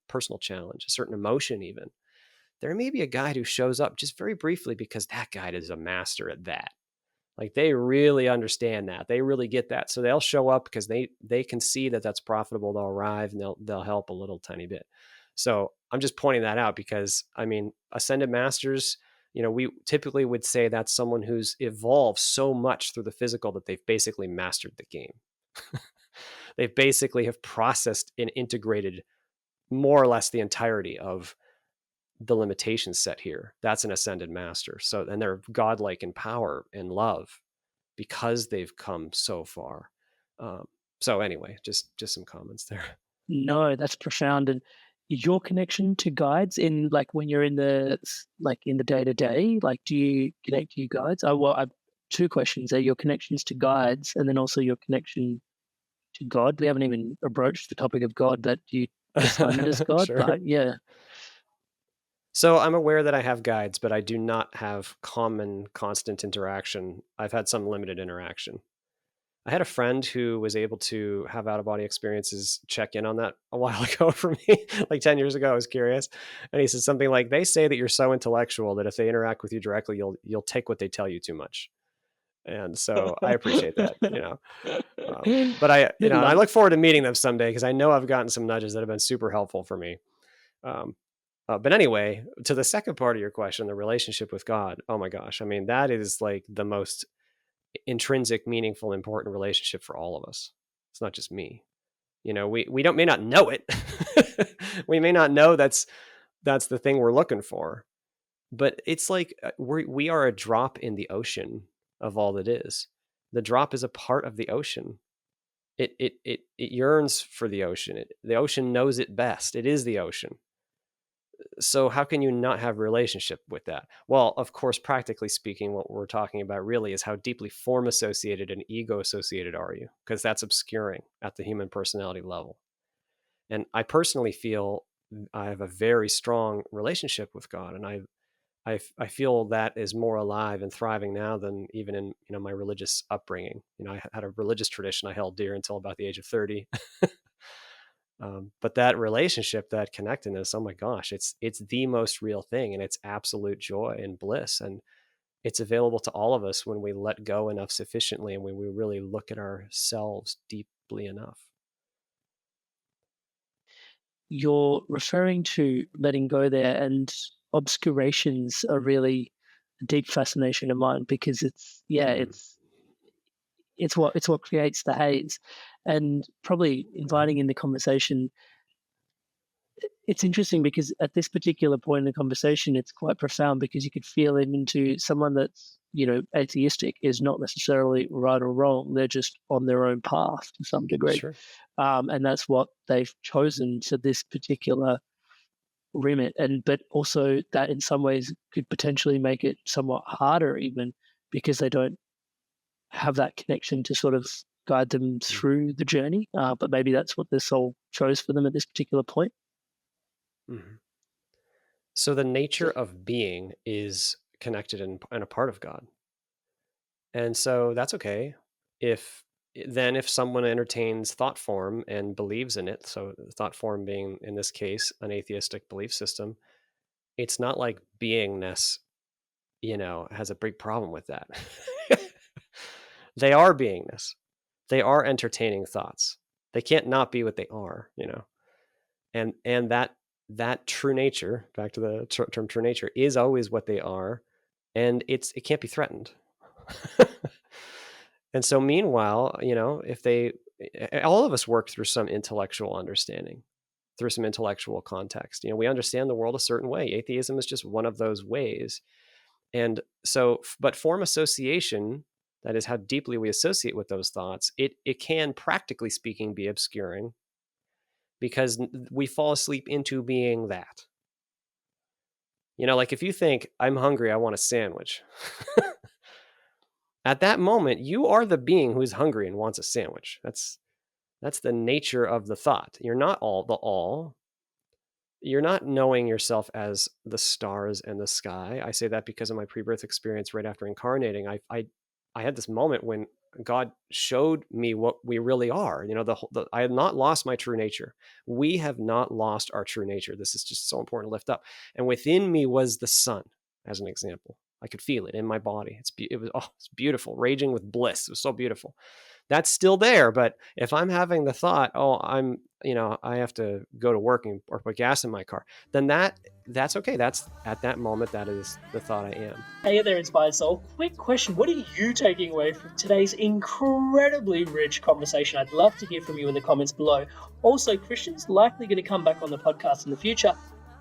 personal challenge, a certain emotion even. There may be a guide who shows up just very briefly because that guide is a master at that. Like they really understand that. They really get that. So they'll show up because they can see that that's profitable. They'll arrive and they'll help a little tiny bit. So I'm just pointing that out because, I mean, ascended masters, we typically would say that's someone who's evolved so much through the physical that they've basically mastered the game. They basically have processed and integrated more or less the entirety of the limitations set here. That's an ascended master. So, and they're godlike in power and love because they've come so far. So anyway, just some comments there. No, that's profound. And your connection to guides in like when you're in the day to day, like do you connect to your guides? I've two questions there: your connections to guides, and then also your connection to God. We haven't even broached the topic of God, but do you define it as God? Sure. But yeah. So I'm aware that I have guides, but I do not have common constant interaction. I've had some limited interaction. I had a friend who was able to have out-of-body experiences check in on that a while ago for me, like 10 years ago. I was curious. And he said something like, they say that you're so intellectual that if they interact with you directly, you'll take what they tell you too much. And so I appreciate that, but I look forward to meeting them someday because I know I've gotten some nudges that have been super helpful for me. But anyway, to the second part of your question, the relationship with God. Oh my gosh. I mean, that is like the most intrinsic, meaningful, important relationship for all of us. It's not just me. We may not know it. We may not know that's the thing we're looking for, but it's like we are a drop in the ocean of all that is. The drop is a part of the ocean. It yearns for the ocean. The ocean knows it best. It is the ocean. So how can you not have a relationship with that? Well, of course, practically speaking, what we're talking about really is how deeply form associated and ego associated are you? Because that's obscuring at the human personality level. And I personally feel I have a very strong relationship with God, and I feel that is more alive and thriving now than even in my religious upbringing. I had a religious tradition I held dear until about the age of 30. But that relationship, that connectedness, oh my gosh, it's the most real thing, and it's absolute joy and bliss, and it's available to all of us when we let go enough sufficiently and when we really look at ourselves deeply enough. You're referring to letting go there, and obscurations are really a deep fascination of mine because it's what creates the haze, and probably inviting in the conversation. It's interesting because at this particular point in the conversation, it's quite profound because you could feel it into someone that's atheistic is not necessarily right or wrong. They're just on their own path to some degree. Sure. And that's what they've chosen to this particular remit. But also that in some ways could potentially make it somewhat harder even because they don't have that connection to sort of guide them through the journey. But maybe that's what the soul chose for them at this particular point. Mm-hmm. So the nature of being is connected and a part of God. And so that's okay if someone entertains thought form and believes in it, so thought form being, in this case, an atheistic belief system, it's not like beingness, has a big problem with that. They are beingness. They are entertaining thoughts. They can't not be what they are, and that true nature, back to the term true nature, is always what they are, and it can't be threatened. And so meanwhile, if all of us work through some intellectual understanding, through some intellectual context, we understand the world a certain way. Atheism is just one of those ways. And so, but form association, that is how deeply we associate with those thoughts, it can, practically speaking, be obscuring because we fall asleep into being that. Like if you think, I'm hungry, I want a sandwich. At that moment, you are the being who's hungry and wants a sandwich. That's the nature of the thought. You're not all. You're not knowing yourself as the stars and the sky. I say that because of my pre-birth experience right after incarnating. I had this moment when God showed me what we really are. I had not lost my true nature. We have not lost our true nature. This is just so important to lift up. And within me was the sun, as an example. I could feel it in my body. It's beautiful, raging with bliss. It was so beautiful. That's still there. But if I'm having the thought, oh, I have to go to work or put gas in my car, then that's okay. That's at that moment, that is the thought I am. Hey there, Inspired Soul. Quick question. What are you taking away from today's incredibly rich conversation? I'd love to hear from you in the comments below. Also, Christian's likely going to come back on the podcast in the future.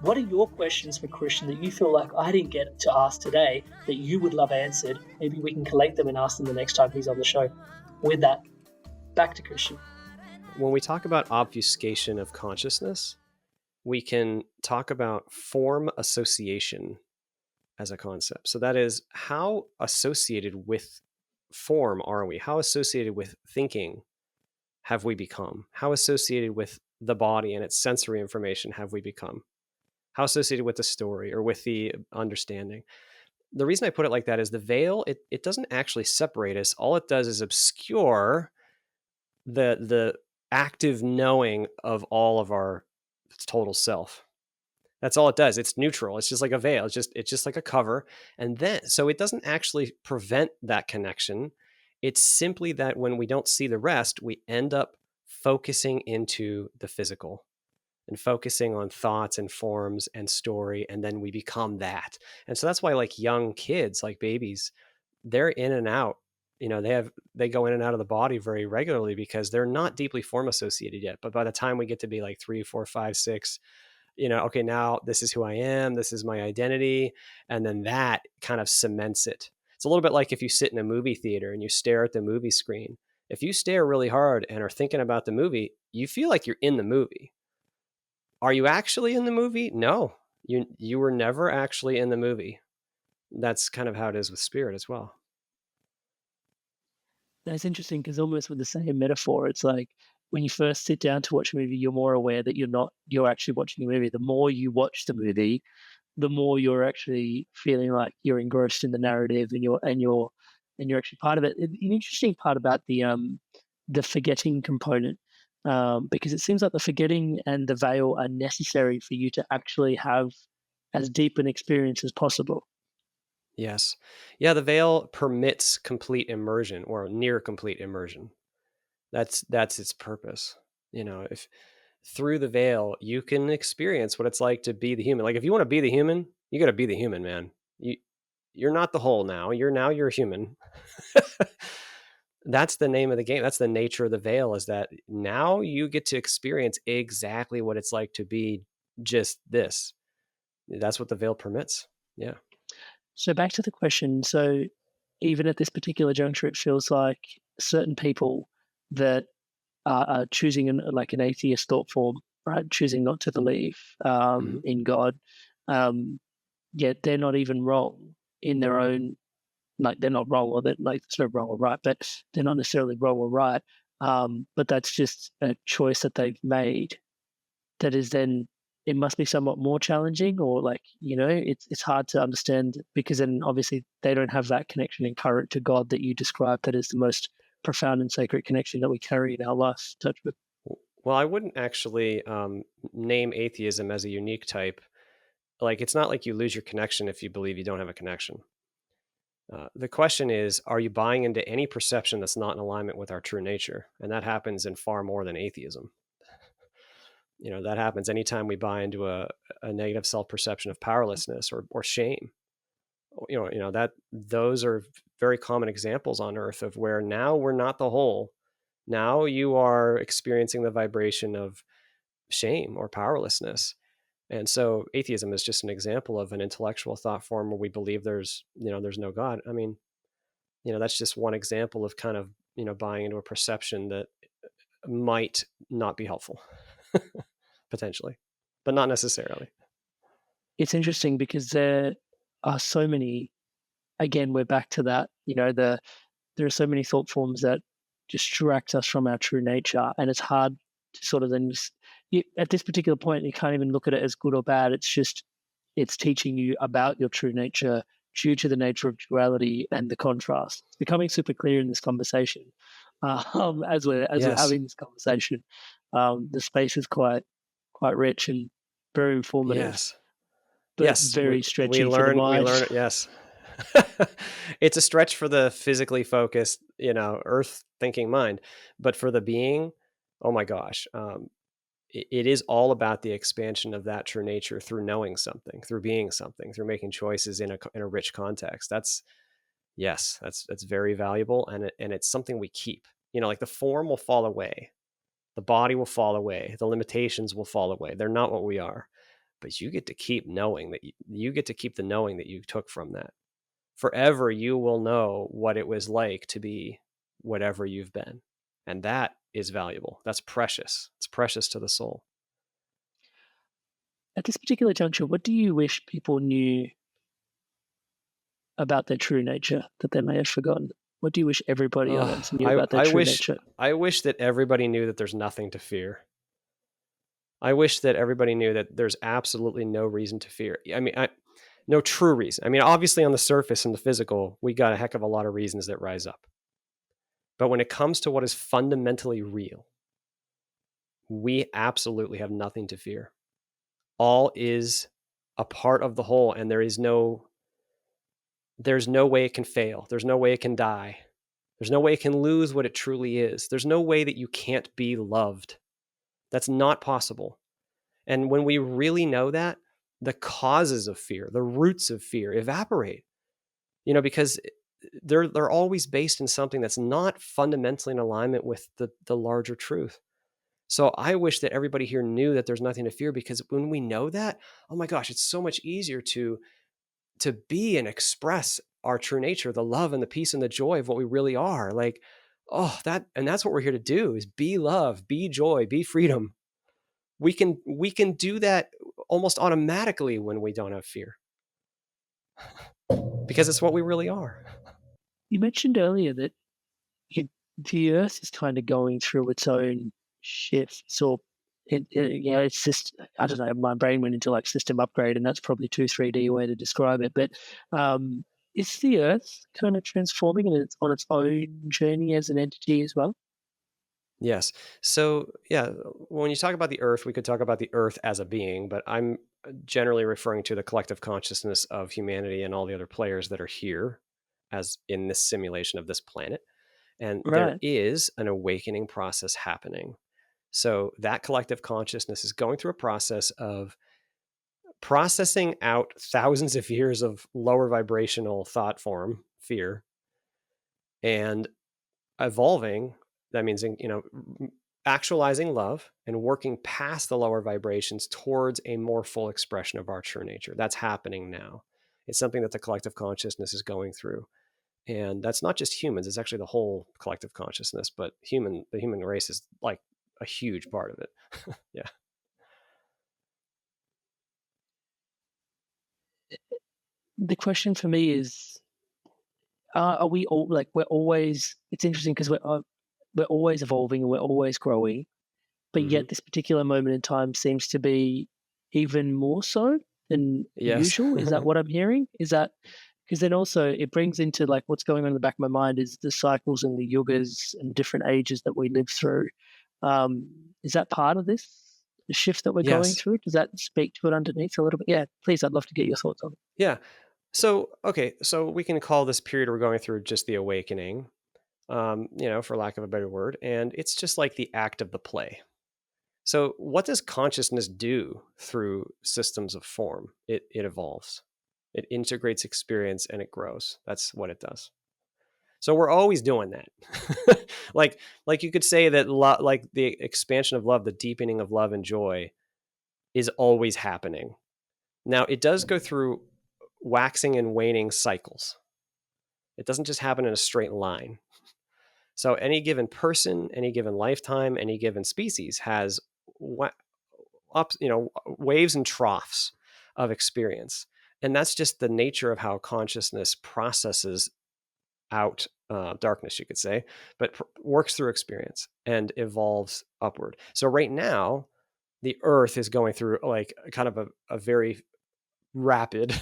What are your questions for Christian that you feel like I didn't get to ask today that you would love answered? Maybe we can collate them and ask them the next time he's on the show. With that, back to Christian. When we talk about obfuscation of consciousness, we can talk about form association as a concept. So that is, how associated with form are we? How associated with thinking have we become? How associated with the body and its sensory information have we become? How associated with the story or with the understanding? The reason I put it like that is the veil, it doesn't actually separate us. All it does is obscure the active knowing of all of our total self. That's all it does. It's neutral. It's just like a veil. It's just like a cover. And then, so it doesn't actually prevent that connection. It's simply that when we don't see the rest, we end up focusing into the physical and focusing on thoughts and forms and story. And then we become that. And so that's why, like, young kids, like babies, they're in and out. They go in and out of the body very regularly because they're not deeply form associated yet. But by the time we get to be like 3, 4, 5, 6, okay, now this is who I am, this is my identity. And then that kind of cements it. It's a little bit like if you sit in a movie theater and you stare at the movie screen. If you stare really hard and are thinking about the movie, you feel like you're in the movie. Are you actually in the movie? No, you were never actually in the movie. That's kind of how it is with spirit as well. That's interesting because almost with the same metaphor, it's like when you first sit down to watch a movie, you're more aware that you're actually watching a movie. The more you watch the movie, the more you're actually feeling like you're engrossed in the narrative and you're actually part of it. An interesting part about the forgetting component, because it seems like the forgetting and the veil are necessary for you to actually have as deep an experience as possible. Yes. Yeah, the veil permits complete immersion or near complete immersion. That's its purpose. If through the veil you can experience what it's like to be the human. Like, if you want to be the human, you got to be the human, man. You're not the whole now. You're human. That's the name of the game. That's the nature of the veil, is that now you get to experience exactly what it's like to be just this. That's what the veil permits. Yeah. So back to the question. So even at this particular juncture, it feels like certain people that are choosing an atheist thought form, right? Choosing not to believe in God. Yet they're not even wrong in their own, like they're not wrong, or that like it's not wrong or right, but they're not necessarily wrong or right. But that's just a choice that they've made. That is then, it must be somewhat more challenging, or it's hard to understand, because then obviously they don't have that connection and current to God that you described, that is the most profound and sacred connection that we carry in our life. Touch with. Well, I wouldn't actually name atheism as a unique type. Like, it's not like you lose your connection if you believe you don't have a connection. The question is, are you buying into any perception that's not in alignment with our true nature? And that happens in far more than atheism. That happens anytime we buy into a negative self-perception of powerlessness or shame. That those are very common examples on earth of where now we're not the whole. Now you are experiencing the vibration of shame or powerlessness. And so atheism is just an example of an intellectual thought form where we believe there's no God. I mean, that's just one example of kind of, buying into a perception that might not be helpful. Potentially, but not necessarily. It's interesting because there are so many, again, we're back to that, there are so many thought forms that distract us from our true nature. And it's hard to sort of then, at this particular point, you can't even look at it as good or bad. It's teaching you about your true nature due to the nature of duality and the contrast. It's becoming super clear in this conversation. As we're having this conversation, the space is quite rich and very informative. Yes. But very stretchy we for the learn. mind. We learn it. Yes. It's a stretch for the physically focused, earth thinking mind, but for the being, oh my gosh, it is all about the expansion of that true nature through knowing something, through being something, through making choices in a rich context. That's very valuable, and it's something we keep. Like the form will fall away, the body will fall away, the limitations will fall away. They're not what we are, but you get to keep knowing that you get to keep the knowing that you took from that. Forever, you will know what it was like to be whatever you've been, and that is valuable. That's precious. It's precious to the soul. At this particular juncture, what do you wish people knew about their true nature that they may have forgotten? What do you wish everybody else knew about their true nature? I wish that everybody knew that there's nothing to fear. I wish that everybody knew that there's absolutely no reason to fear. No true reason. Obviously on the surface and the physical, we got a heck of a lot of reasons that rise up. But when it comes to what is fundamentally real, we absolutely have nothing to fear. All is a part of the whole, and there's no way it can fail. There's no way it can die. There's no way it can lose what it truly is. There's no way that you can't be loved. That's not possible. And when we really know that, the causes of fear, the roots of fear evaporate, because they're always based in something that's not fundamentally in alignment with the larger truth. So I wish that everybody here knew that there's nothing to fear, because when we know that, oh my gosh, it's so much easier to be and express our true nature, the love and the peace and the joy of what we really are. That's what we're here to do, is be love, be joy, be freedom. We can do that almost automatically when we don't have fear, because it's what we really are. You mentioned earlier that the Earth is kind of going through its own shifts, or it's just, I don't know, my brain went into like system upgrade, and that's probably too 3D way to describe it. But is the Earth kind of transforming, and it's on its own journey as an entity as well? Yes. So, yeah, when you talk about the Earth, we could talk about the Earth as a being, but I'm generally referring to the collective consciousness of humanity and all the other players that are here as in this simulation of this planet. And there Right. is an awakening process happening. So that collective consciousness is going through a process of processing out thousands of years of lower vibrational thought form, fear, and evolving. That means, actualizing love and working past the lower vibrations towards a more full expression of our true nature. That's happening now. It's something that the collective consciousness is going through. And that's not just humans, it's actually the whole collective consciousness, but the human race is like a huge part of it. Yeah. The question for me is, are we all like, we're always, it's interesting because we're always evolving and we're always growing, but yet this particular moment in time seems to be even more so than Yes. usual. Is that what I'm hearing? Is that, because then also it brings into like what's going on in the back of my mind is the cycles and the yugas and different ages that we live through. Is that part of this shift that we're going Yes. through? Does that speak to it underneath a little bit? Yeah, please. I'd love to get your thoughts on it. Yeah. So, okay. So we can call this period we're going through just the awakening, for lack of a better word. And it's just like the act of the play. So what does consciousness do through systems of form? It evolves. It integrates experience and it grows. That's what it does. So we're always doing that. like you could say that like the expansion of love, the deepening of love and joy is always happening. Now it does go through waxing and waning cycles. It doesn't just happen in a straight line. So any given person, any given lifetime, any given species has waves and troughs of experience. And that's just the nature of how consciousness processes out darkness, you could say, but works through experience and evolves upward. So right now, the Earth is going through like kind of a very rapid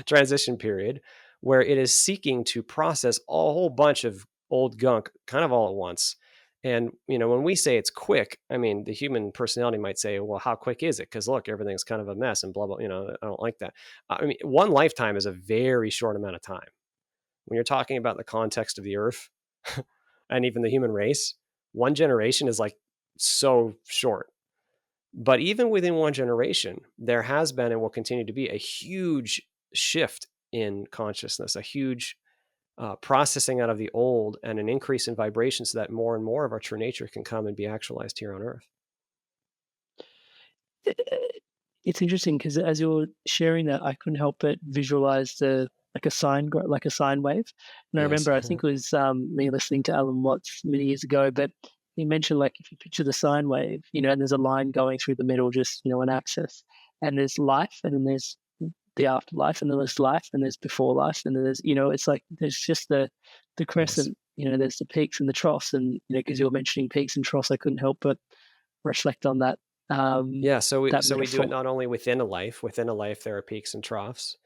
transition period where it is seeking to process a whole bunch of old gunk kind of all at once And, when we say it's quick, I mean, the human personality might say, well, how quick is it? Because look, everything's kind of a mess and blah, blah, I don't like that. I mean, one lifetime is a very short amount of time. When you're talking about the context of the earth and even the human race, one generation is like so short. But even within one generation, there has been and will continue to be a huge shift in consciousness, a huge processing out of the old, and an increase in vibration so that more and more of our true nature can come and be actualized here on earth. It's interesting because as you're sharing that, I couldn't help but visualize like a like a sine wave. And I Yes. remember, I think it was me listening to Alan Watts many years ago, but he mentioned like if you picture the sine wave, and there's a line going through the middle, just an axis, and there's life, and then there's the afterlife, and then there's life, and there's before life, and then there's it's like there's just the Yes. crescent. There's the peaks and the troughs, and because you were mentioning peaks and troughs, I couldn't help but reflect on that. Yeah, so we That do it metaphor. not only within a life. Within a life, there are peaks and troughs,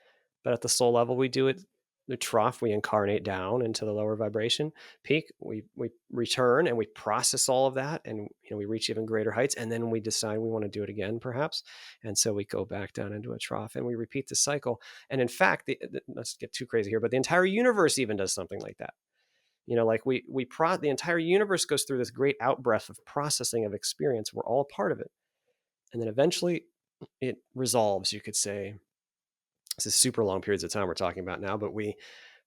but at the soul level, we do it. The trough, we incarnate down into the lower vibration. Peak, we return and we process all of that, and we reach even greater heights, and then we decide we want to do it again, perhaps, and so we go back down into a trough, and we repeat the cycle. And in fact, let's get too crazy here, but the entire universe even does something like that. Like the entire universe goes through this great outbreath of processing of experience. We're all part of it. And then eventually it resolves, you could say. This is super long periods of time we're talking about now, but we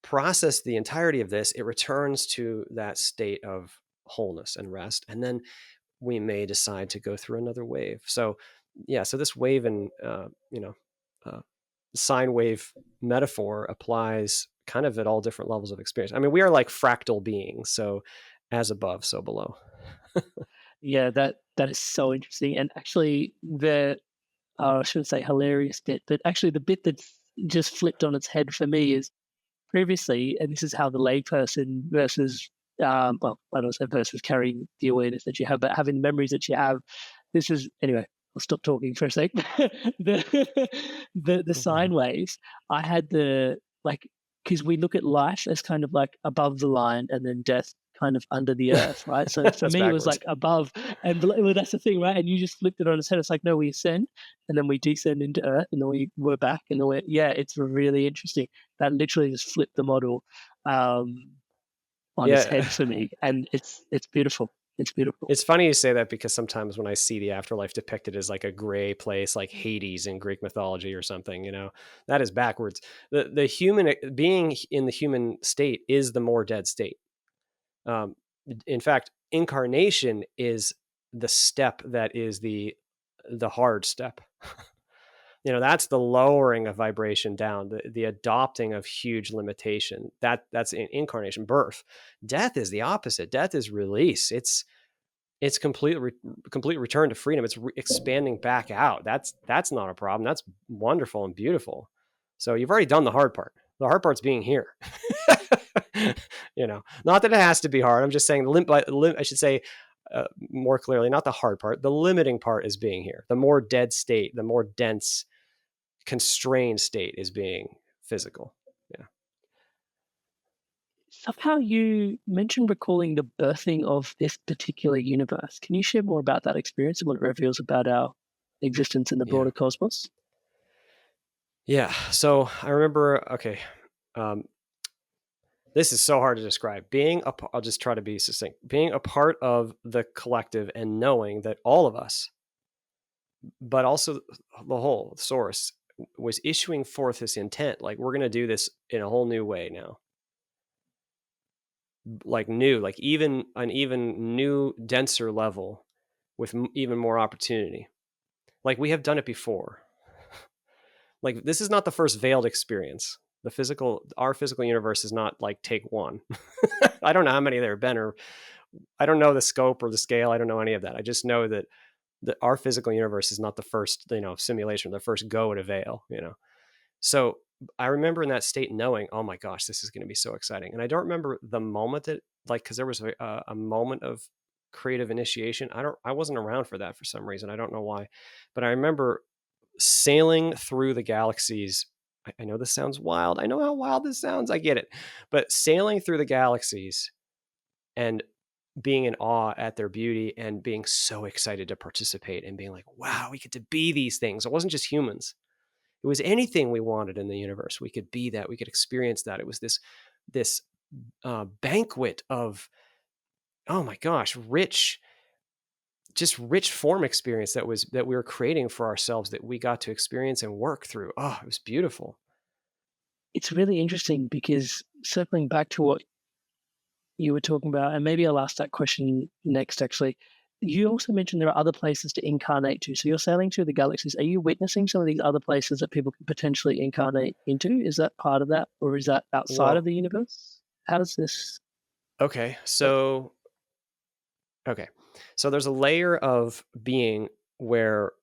process the entirety of this. It returns to that state of wholeness and rest. And then we may decide to go through another wave. So yeah, so this wave and, sine wave metaphor applies kind of at all different levels of experience. I mean, we are like fractal beings. So as above, so below. Yeah, that is so interesting. And actually, I shouldn't say hilarious bit, but actually the bit that's just flipped on its head for me is previously, and this is how the layperson versus, well, I don't say versus carrying the awareness that you have, but having the memories that you have. This is anyway. I'll stop talking for a sec. The sine waves. I had because we look at life as kind of like above the line, and then death kind of under the earth, right? So for That's me, it was backwards. like above and below. Well, that's the thing, right? And you just flipped it on its head. It's like, no, we ascend, and then we descend into earth, and then we're back, and then it's really interesting. That literally just flipped the model on its Yeah. head for me, and it's beautiful. It's beautiful. It's funny you say that, because sometimes when I see the afterlife depicted as like a gray place, like Hades in Greek mythology or something, that is backwards. The human being in the human state is the more dead state. In fact, incarnation is the step that is the hard step. That's the lowering of vibration down, the adopting of huge limitation. That's incarnation, birth. Death is the opposite. Death is release. It's complete return to freedom. It's expanding back out. That's not a problem. That's wonderful and beautiful. So you've already done the hard part. The hard part's being here. Not that it has to be hard. I'm just saying I should say more clearly, not the hard part. The limiting part is being here. The more dead state, the more dense, constrained state is being physical. Yeah. Somehow you mentioned recalling the birthing of this particular universe. Can you share more about that experience and what it reveals about our existence in the broader cosmos? Yeah. So I remember, okay, this is so hard to describe. I'll just try to be succinct. Being a part of the collective and knowing that all of us, but also the whole source, was issuing forth this intent, like we're going to do this in a whole new way now. Like even an even new, denser level with even more opportunity. Like we have done it before. Like this is not the first veiled experience. Our physical universe is not like take one. I don't know how many there have been, or I don't know the scope or the scale. I don't know any of that. I just know that our physical universe is not the first, simulation, the first go at a veil, So I remember in that state knowing, oh my gosh, this is going to be so exciting. And I don't remember the moment that, because there was a moment of creative initiation. I wasn't around for that for some reason. I don't know why, but I remember sailing through the galaxies. I know this sounds wild. I know how wild this sounds. I get it. But sailing through the galaxies and being in awe at their beauty and being so excited to participate and being like, wow, we get to be these things. It wasn't just humans. It was anything we wanted in the universe. We could be that. We could experience that. It was this banquet of, oh my gosh, rich form experience that we were creating for ourselves, that we got to experience and work through. Oh, it was beautiful. It's really interesting because circling back to what you were talking about, and maybe I'll ask that question next actually. You also mentioned there are other places to incarnate to. So you're sailing through the galaxies. Are you witnessing some of these other places that people can potentially incarnate into? Is that part of that, or is that outside of the universe? How does this? Okay, so there's a layer of being where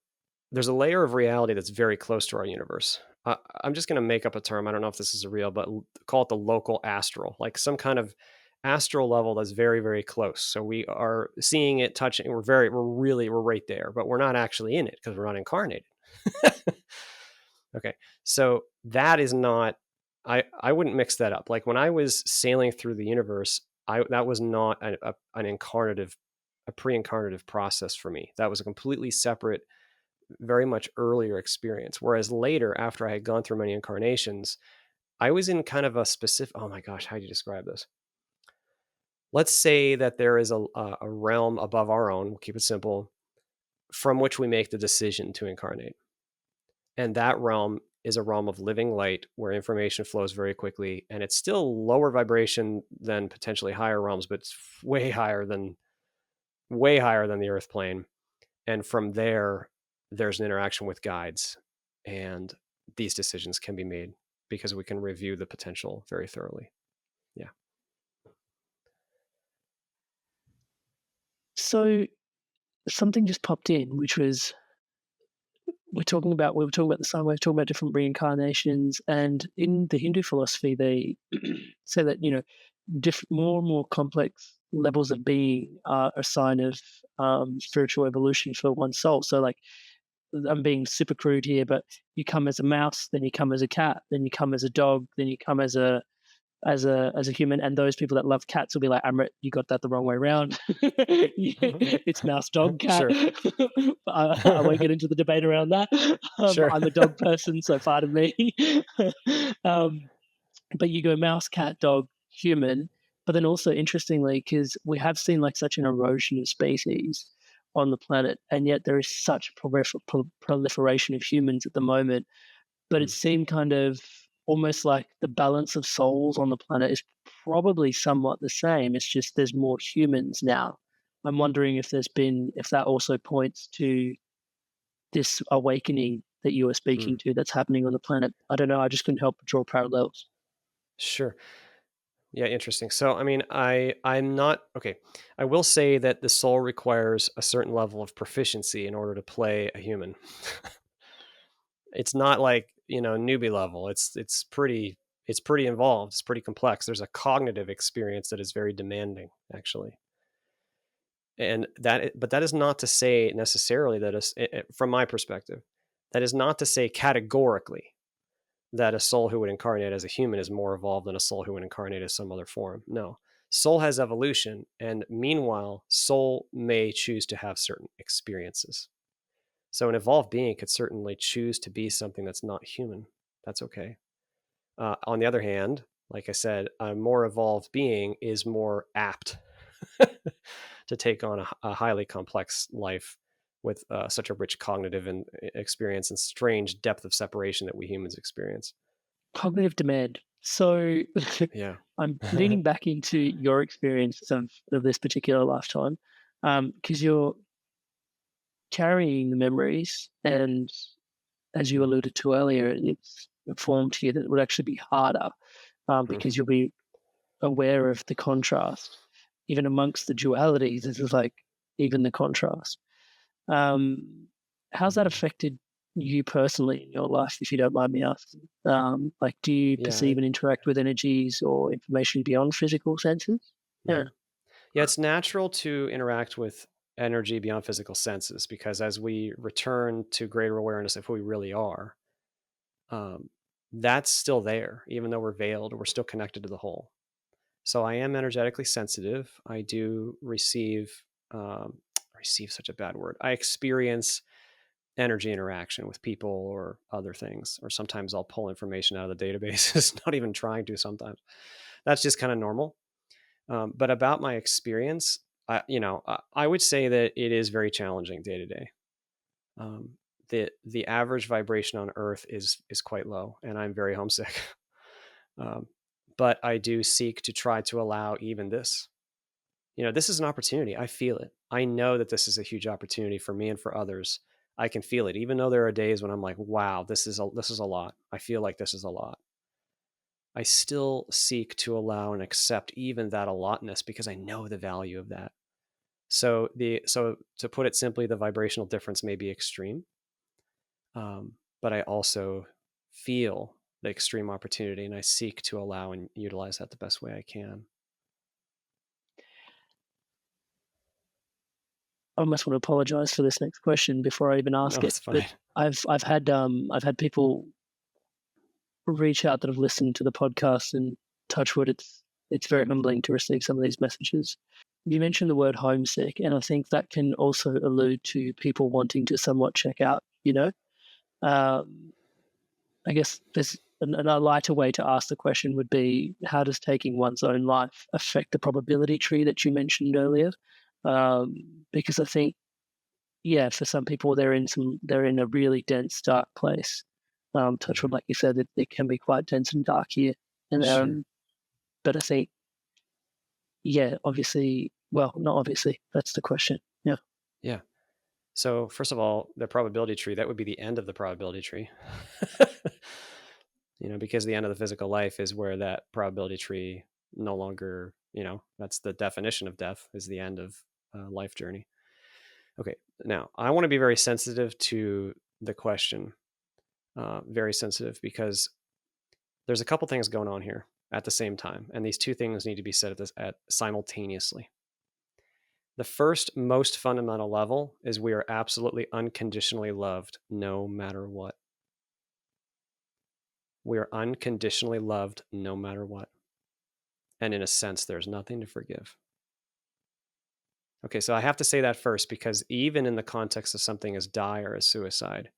there's a layer of reality that's very close to our universe. I'm just going to make up a term. I don't know if this is real, but call it the local astral, like some kind of astral level that's very, very close. So we are seeing it, touching. We're right there, but we're not actually in it because we're not incarnated. Okay, so that is not. I wouldn't mix that up. Like when I was sailing through the universe, that was not an pre-incarnative process for me. That was a completely separate, very much earlier experience. Whereas later, after I had gone through many incarnations, I was in kind of a specific, oh my gosh, how do you describe this? Let's say that there is a realm above our own, we'll keep it simple, from which we make the decision to incarnate. And that realm is a realm of living light where information flows very quickly. And it's still lower vibration than potentially higher realms, but it's way higher than the earth plane. And from there, there's an interaction with guides, and these decisions can be made because we can review the potential very thoroughly. Yeah. So something just popped in, which was we were talking about the sun, we were talking about different reincarnations, and in the Hindu philosophy, they say that more and more complex levels of being are a sign of spiritual evolution for one's soul. So, like, I'm being super crude here, but you come as a mouse, then you come as a cat, then you come as a dog, then you come as a human, and those people that love cats will be like, Amrit, you got that the wrong way around. It's mouse, dog, cat. Sure. I won't get into the debate around that. Sure. I'm a dog person, so pardon me. But you go mouse, cat, dog, human. But then also interestingly, because we have seen like such an erosion of species on the planet, and yet there is such proliferation of humans at the moment. But it seemed kind of almost like the balance of souls on the planet is probably somewhat the same. It's just there's more humans now. I'm wondering if that also points to this awakening that you were speaking to that's happening on the planet. I don't know. I just couldn't help but draw parallels. Sure. Yeah, interesting. So, I mean, I'm not okay. I will say that the soul requires a certain level of proficiency in order to play a human. It's not like, newbie level. It's pretty involved. It's pretty complex. There's a cognitive experience that is very demanding, actually. But that is not to say necessarily that from my perspective, that is not to say categorically that a soul who would incarnate as a human is more evolved than a soul who would incarnate as some other form. No. Soul has evolution, and meanwhile, soul may choose to have certain experiences. So an evolved being could certainly choose to be something that's not human. That's okay. On the other hand, like I said, a more evolved being is more apt to take on a highly complex life with such a rich cognitive and experience and strange depth of separation that we humans experience. Cognitive demand. So yeah, I'm leaning back into your experience of this particular lifetime, because you're carrying the memories, and as you alluded to earlier, it's informed here that it would actually be harder because you'll be aware of the contrast. Even amongst the dualities, this is like even the contrast. How's that affected you personally in your life, if you don't mind me asking? Like, do you perceive and interact with energies or information beyond physical senses? Yeah, it's natural to interact with energy beyond physical senses because as we return to greater awareness of who we really are, that's still there, even though we're veiled, we're still connected to the whole. So I am energetically sensitive. I do receive such a bad word. I experience energy interaction with people or other things, or sometimes I'll pull information out of the databases, not even trying to sometimes. That's just kind of normal. But about my experience, I would say that it is very challenging day to day. The average vibration on Earth is quite low, and I'm very homesick. But I do seek to try to allow even this. This is an opportunity. I feel it. I know that this is a huge opportunity for me and for others. I can feel it, even though there are days when I'm like, "Wow, this is a lot." I feel like this is a lot. I still seek to allow and accept even that allotness because I know the value of that. So to put it simply, the vibrational difference may be extreme, but I also feel the extreme opportunity, and I seek to allow and utilize that the best way I can. I almost want to apologize for this next question before I even No, ask it. it's fine. But I've had people reach out that have listened to the podcast, and touch wood, it's very humbling to receive some of these messages. You mentioned the word homesick, and I think that can also allude to people wanting to somewhat check out. I guess there's a lighter way to ask the question would be, how does taking one's own life affect the probability tree that you mentioned earlier? Because I think, yeah, for some people they're in a really dense, dark place. Touch wood, like you said, it can be quite dense and dark here. And Sure. but I think, yeah, obviously, well, not obviously. That's the question. Yeah. Yeah. So first of all, the probability tree, that would be the end of the probability tree. Because the end of the physical life is where that probability tree no longer, that's the definition of death, is the end of life journey. Okay. Now, I want to be very sensitive to the question, very sensitive, because there's a couple things going on here at the same time, and these two things need to be said at simultaneously. The first, most fundamental level is we are absolutely unconditionally loved no matter what. We are unconditionally loved no matter what. And in a sense, there's nothing to forgive. Okay, so I have to say that first, because even in the context of something as dire as suicide,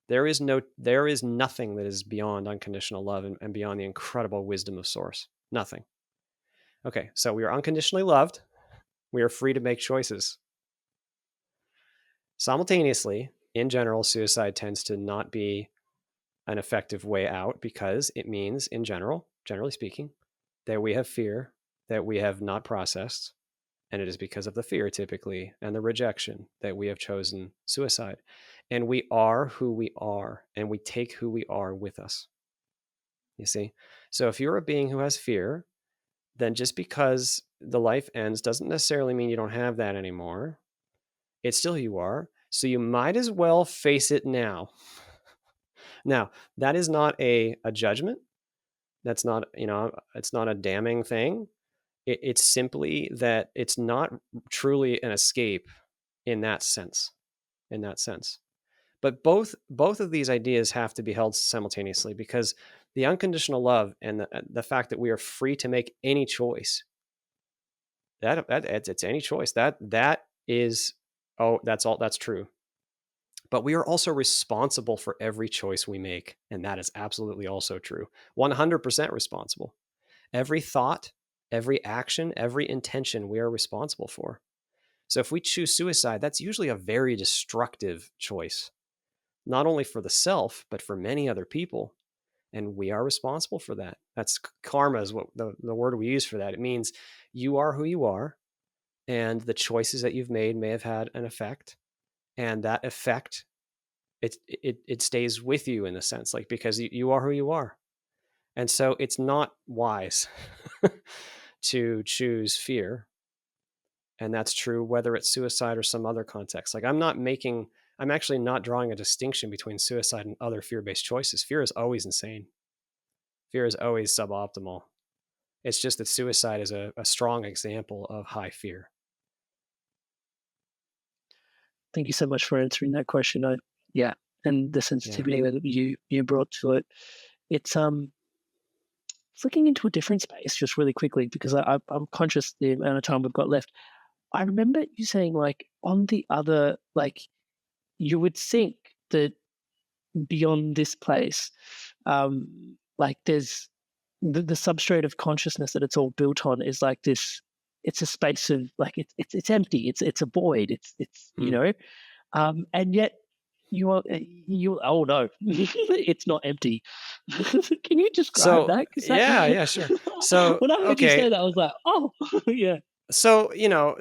there is nothing that is beyond unconditional love and beyond the incredible wisdom of Source. Nothing. Okay, so we are unconditionally loved. We are free to make choices. Simultaneously, in general, suicide tends to not be an effective way out, because it means, in generally speaking, that we have fear that we have not processed. And it is because of the fear, typically, and the rejection, that we have chosen suicide. And we are who we are, and we take who we are with us. You see? So if you're a being who has fear, then just because the life ends doesn't necessarily mean you don't have that anymore. It's still who you are. So you might as well face it now. Now, that is not a judgment. That's not, it's not a damning thing. It's simply that it's not truly an escape in that sense. But both of these ideas have to be held simultaneously, because the unconditional love and the fact that we are free to make any choice, that it's any choice, that is, that's true. But we are also responsible for every choice we make, and that is absolutely also true. 100% responsible. Every thought, every action, every intention we are responsible for. So if we choose suicide, that's usually a very destructive choice, not only for the self, but for many other people. And we are responsible for that. That's karma, is what the word we use for that. It means you are who you are, and the choices that you've made may have had an effect, and that effect, it stays with you, in a sense, like, because you are who you are. And so it's not wise to choose fear. And that's true whether it's suicide or some other context. Like, I'm actually not drawing a distinction between suicide and other fear-based choices. Fear is always insane. Fear is always suboptimal. It's just that suicide is a strong example of high fear. Thank you so much for answering that question. And the sensitivity that you brought to it. It's flicking into a different space just really quickly because I'm conscious the amount of time we've got left. I remember you saying like on the other, like you would think that beyond this place, like there's the substrate of consciousness that it's all built on is like this. It's a space of like it's empty. It's a void. It's you Hmm. know, and yet you oh no, it's not empty. Can you describe So that? Because that yeah, sure. So when I heard you say okay, that, I was like, oh yeah. so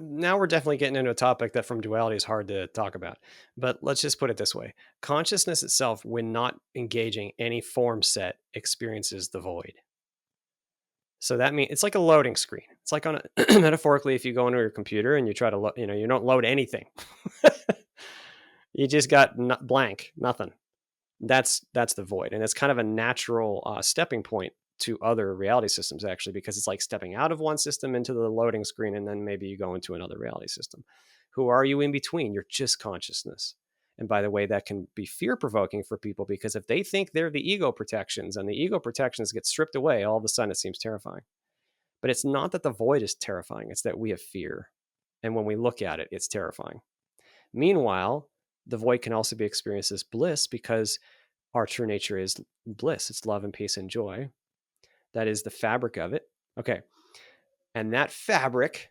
now we're definitely getting into a topic that from duality is hard to talk about. But let's just put it this way: consciousness itself, when not engaging any form set, experiences the void. So that means it's like a loading screen. It's like on a metaphorically, if you go into your computer and you try to, you don't load anything. You just got blank, nothing. That's the void, and it's kind of a natural stepping point to other reality systems, actually, because it's like stepping out of one system into the loading screen, and then maybe you go into another reality system. Who are you in between? You're just consciousness. And by the way, that can be fear provoking for people, because if they think they're the ego protections and the ego protections get stripped away, all of a sudden it seems terrifying. But it's not that the void is terrifying, it's that we have fear. And when we look at it, it's terrifying. Meanwhile, the void can also be experienced as bliss, because our true nature is bliss. It's love and peace and joy. That is the fabric of it. Okay. And that fabric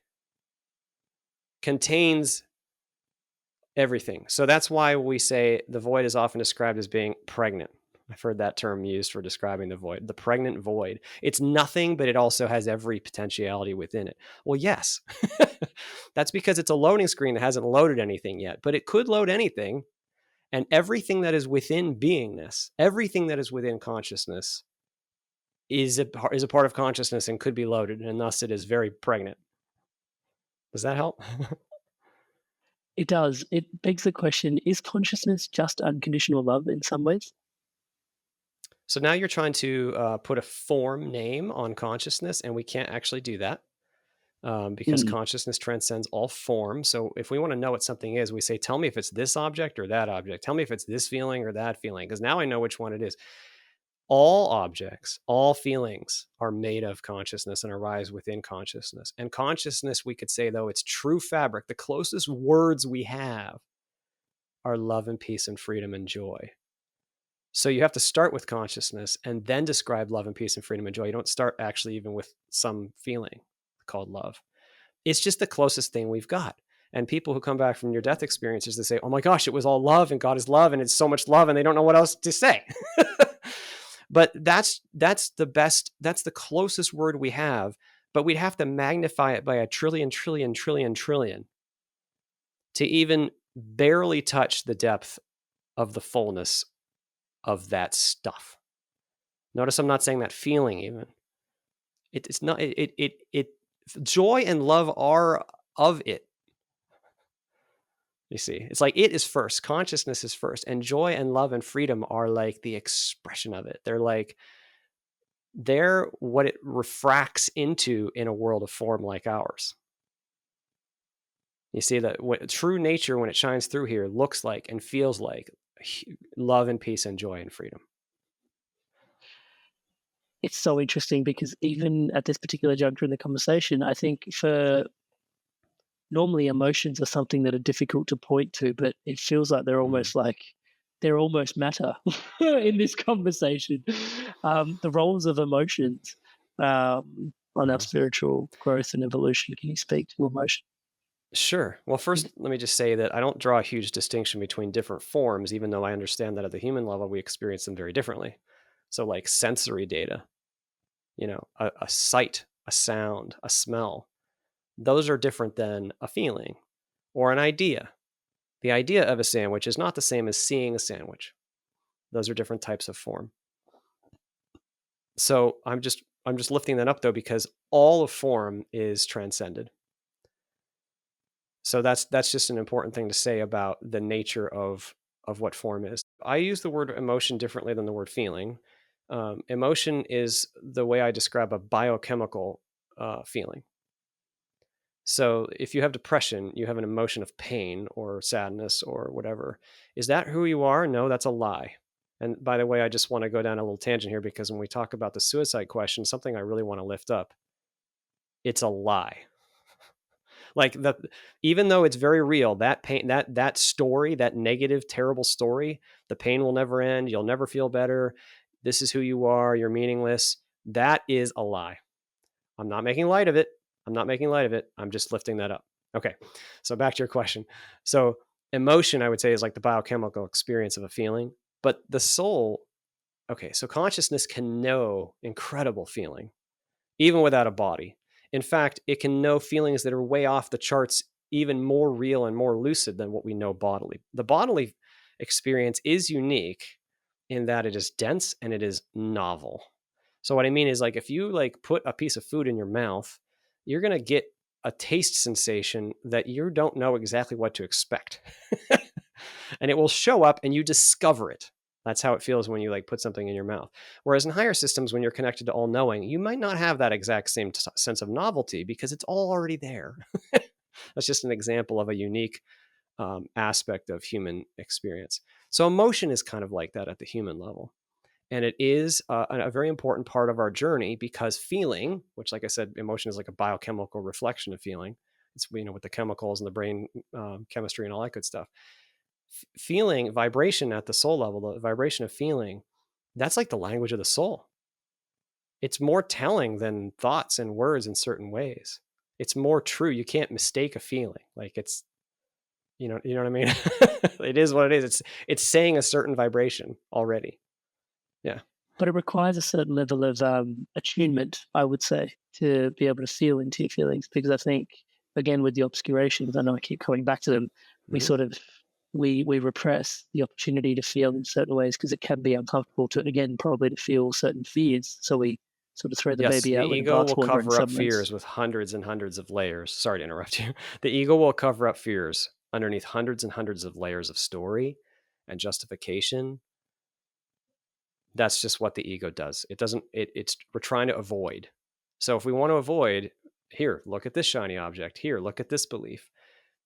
contains everything. So that's why we say the void is often described as being pregnant. I've heard that term used for describing the void, the pregnant void. It's nothing, but it also has every potentiality within it. Well, yes, that's because it's a loading screen that hasn't loaded anything yet, but it could load anything. And everything that is within beingness, everything that is within consciousness is a part of consciousness and could be loaded, and thus it is very pregnant. Does that help? It does. It begs the question, is consciousness just unconditional love in some ways? So now you're trying to put a form name on consciousness, and we can't actually do that because consciousness transcends all form. So if we want to know what something is, we say, tell me if it's this object or that object. Tell me if it's this feeling or that feeling, because now I know which one it is. All objects, all feelings are made of consciousness and arise within consciousness. And consciousness, we could say, though, its true fabric, the closest words we have are love and peace and freedom and joy. So you have to start with consciousness and then describe love and peace and freedom and joy. You don't start actually even with some feeling called love. It's just the closest thing we've got. And people who come back from near-death experiences, they say, oh my gosh, it was all love and God is love and it's so much love, and they don't know what else to say. But that's the best, that's the closest word we have, but we'd have to magnify it by a trillion to even barely touch the depth of the fullness of that stuff. Notice I'm not saying that feeling even. It's not, joy and love are of it. You see, it's like it is first, consciousness is first, and joy and love and freedom are like the expression of it. They're what it refracts into in a world of form like ours. You see that what true nature, when it shines through here, looks like and feels like love and peace and joy and freedom. It's so interesting because even at this particular juncture in the conversation, I think for normally emotions are something that are difficult to point to, but it feels like they're almost matter in this conversation. The roles of emotions on our spiritual growth and evolution. Can you speak to emotion? Sure. Well, first, let me just say that I don't draw a huge distinction between different forms, even though I understand that at the human level, we experience them very differently. So like sensory data, a sight, a sound, a smell, those are different than a feeling or an idea. The idea of a sandwich is not the same as seeing a sandwich. Those are different types of form. So I'm just lifting that up though, because all of form is transcended. So that's just an important thing to say about the nature of what form is. I use the word emotion differently than the word feeling. Emotion is the way I describe a biochemical feeling. So if you have depression, you have an emotion of pain or sadness or whatever. Is that who you are? No, that's a lie. And by the way, I just want to go down a little tangent here, because when we talk about the suicide question, something I really want to lift up, it's a lie. Like, even though it's very real, that pain, that story, that negative, terrible story, the pain will never end. You'll never feel better. This is who you are. You're meaningless. That is a lie. I'm not making light of it. I'm just lifting that up. Okay. So back to your question. So emotion, I would say, is like the biochemical experience of a feeling, but the soul, okay, so consciousness can know incredible feeling, even without a body. In fact, it can know feelings that are way off the charts, even more real and more lucid than what we know bodily. The bodily experience is unique in that it is dense and it is novel. So what I mean is, like, if you like put a piece of food in your mouth, you're going to get a taste sensation that you don't know exactly what to expect. And it will show up and you discover it. That's how it feels when you like put something in your mouth. Whereas in higher systems, when you're connected to all knowing, you might not have that exact same sense of novelty because it's all already there. That's just an example of a unique aspect of human experience. So emotion is kind of like that at the human level. And it is a very important part of our journey, because feeling, which, like I said, emotion is like a biochemical reflection of feeling. It's, you know, with the chemicals and the brain chemistry and all that good stuff. Feeling, vibration at the soul level, the vibration of feeling, that's like the language of the soul. It's more telling than thoughts and words in certain ways. It's more true. You can't mistake a feeling. Like, it's, you know what I mean? It is what it is. It's saying a certain vibration already. Yeah. But it requires a certain level of attunement, I would say, to be able to feel into your feelings. Because I think, again, with the obscurations, I know I keep coming back to them, we sort of, we repress the opportunity to feel in certain ways because it can be uncomfortable to, again, probably to feel certain fears. So we sort of throw the baby out with the ego will bathwater cover in up some fears ways. with hundreds and hundreds of layers. Sorry to interrupt you. The ego will cover up fears underneath hundreds and hundreds of layers of story and justification. That's just what the ego does. It doesn't, it's, we're trying to avoid. So if we want to avoid, here, look at this shiny object. Here, look at this belief.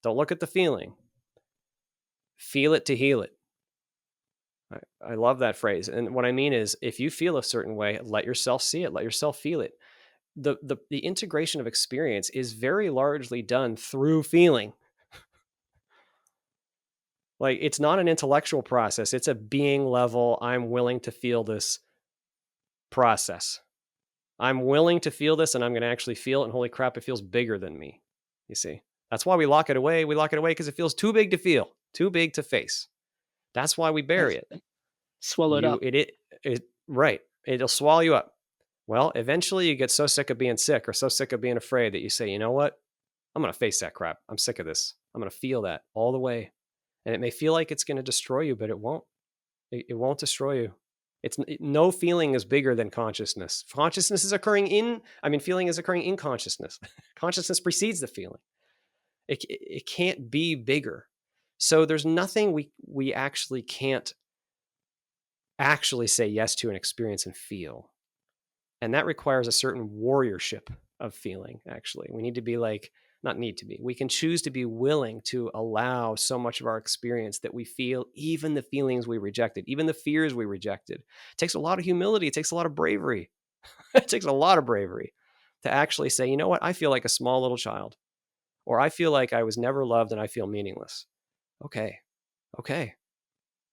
Don't look at the feeling. Feel it to heal it. I love that phrase. And what I mean is, if you feel a certain way, let yourself see it, let yourself feel it. The integration of experience is very largely done through feeling. Like, it's not an intellectual process. It's a being level. I'm willing to feel this process. I'm willing to feel this, and I'm going to actually feel it. And holy crap, it feels bigger than me. You see, that's why we lock it away. We lock it away because it feels too big to feel, too big to face. That's why we bury it. Swallowed up. Right. It'll swallow you up. Well, eventually you get so sick of being sick or so sick of being afraid that you say, you know what? I'm going to face that crap. I'm sick of this. I'm going to feel that all the way. And it may feel like it's going to destroy you, but it won't. It won't destroy you. No feeling is bigger than consciousness. Feeling is occurring in consciousness. Consciousness precedes the feeling. It can't be bigger. So there's nothing we actually can't actually say yes to and experience and feel. And that requires a certain warriorship of feeling, actually. We need to be we can choose to be willing to allow so much of our experience that we feel, even the feelings we rejected, even the fears we rejected. It takes a lot of humility. It takes a lot of bravery. It takes a lot of bravery to actually say, you know what? I feel like a small little child, or I feel like I was never loved and I feel meaningless. Okay.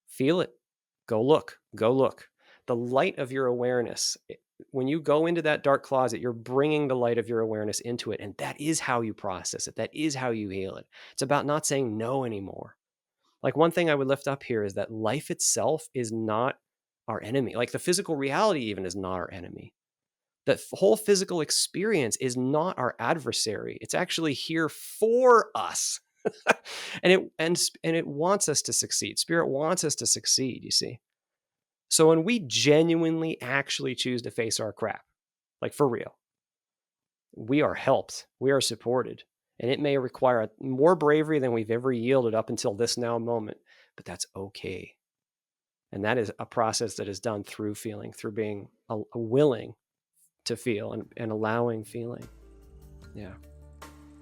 Feel it. Go look. The light of your awareness, when you go into that dark closet, you're bringing the light of your awareness into it. And that is how you process it. That is how you heal it. It's about not saying no anymore. Like, one thing I would lift up here is that life itself is not our enemy. Like, the physical reality even is not our enemy. The whole physical experience is not our adversary. It's actually here for us. and it wants us to succeed. Spirit wants us to succeed, you see. So when we genuinely actually choose to face our crap, like for real, we are helped, we are supported, and it may require more bravery than we've ever yielded up until this now moment, but that's okay. And that is a process that is done through feeling, through being willing to feel and allowing feeling. Yeah.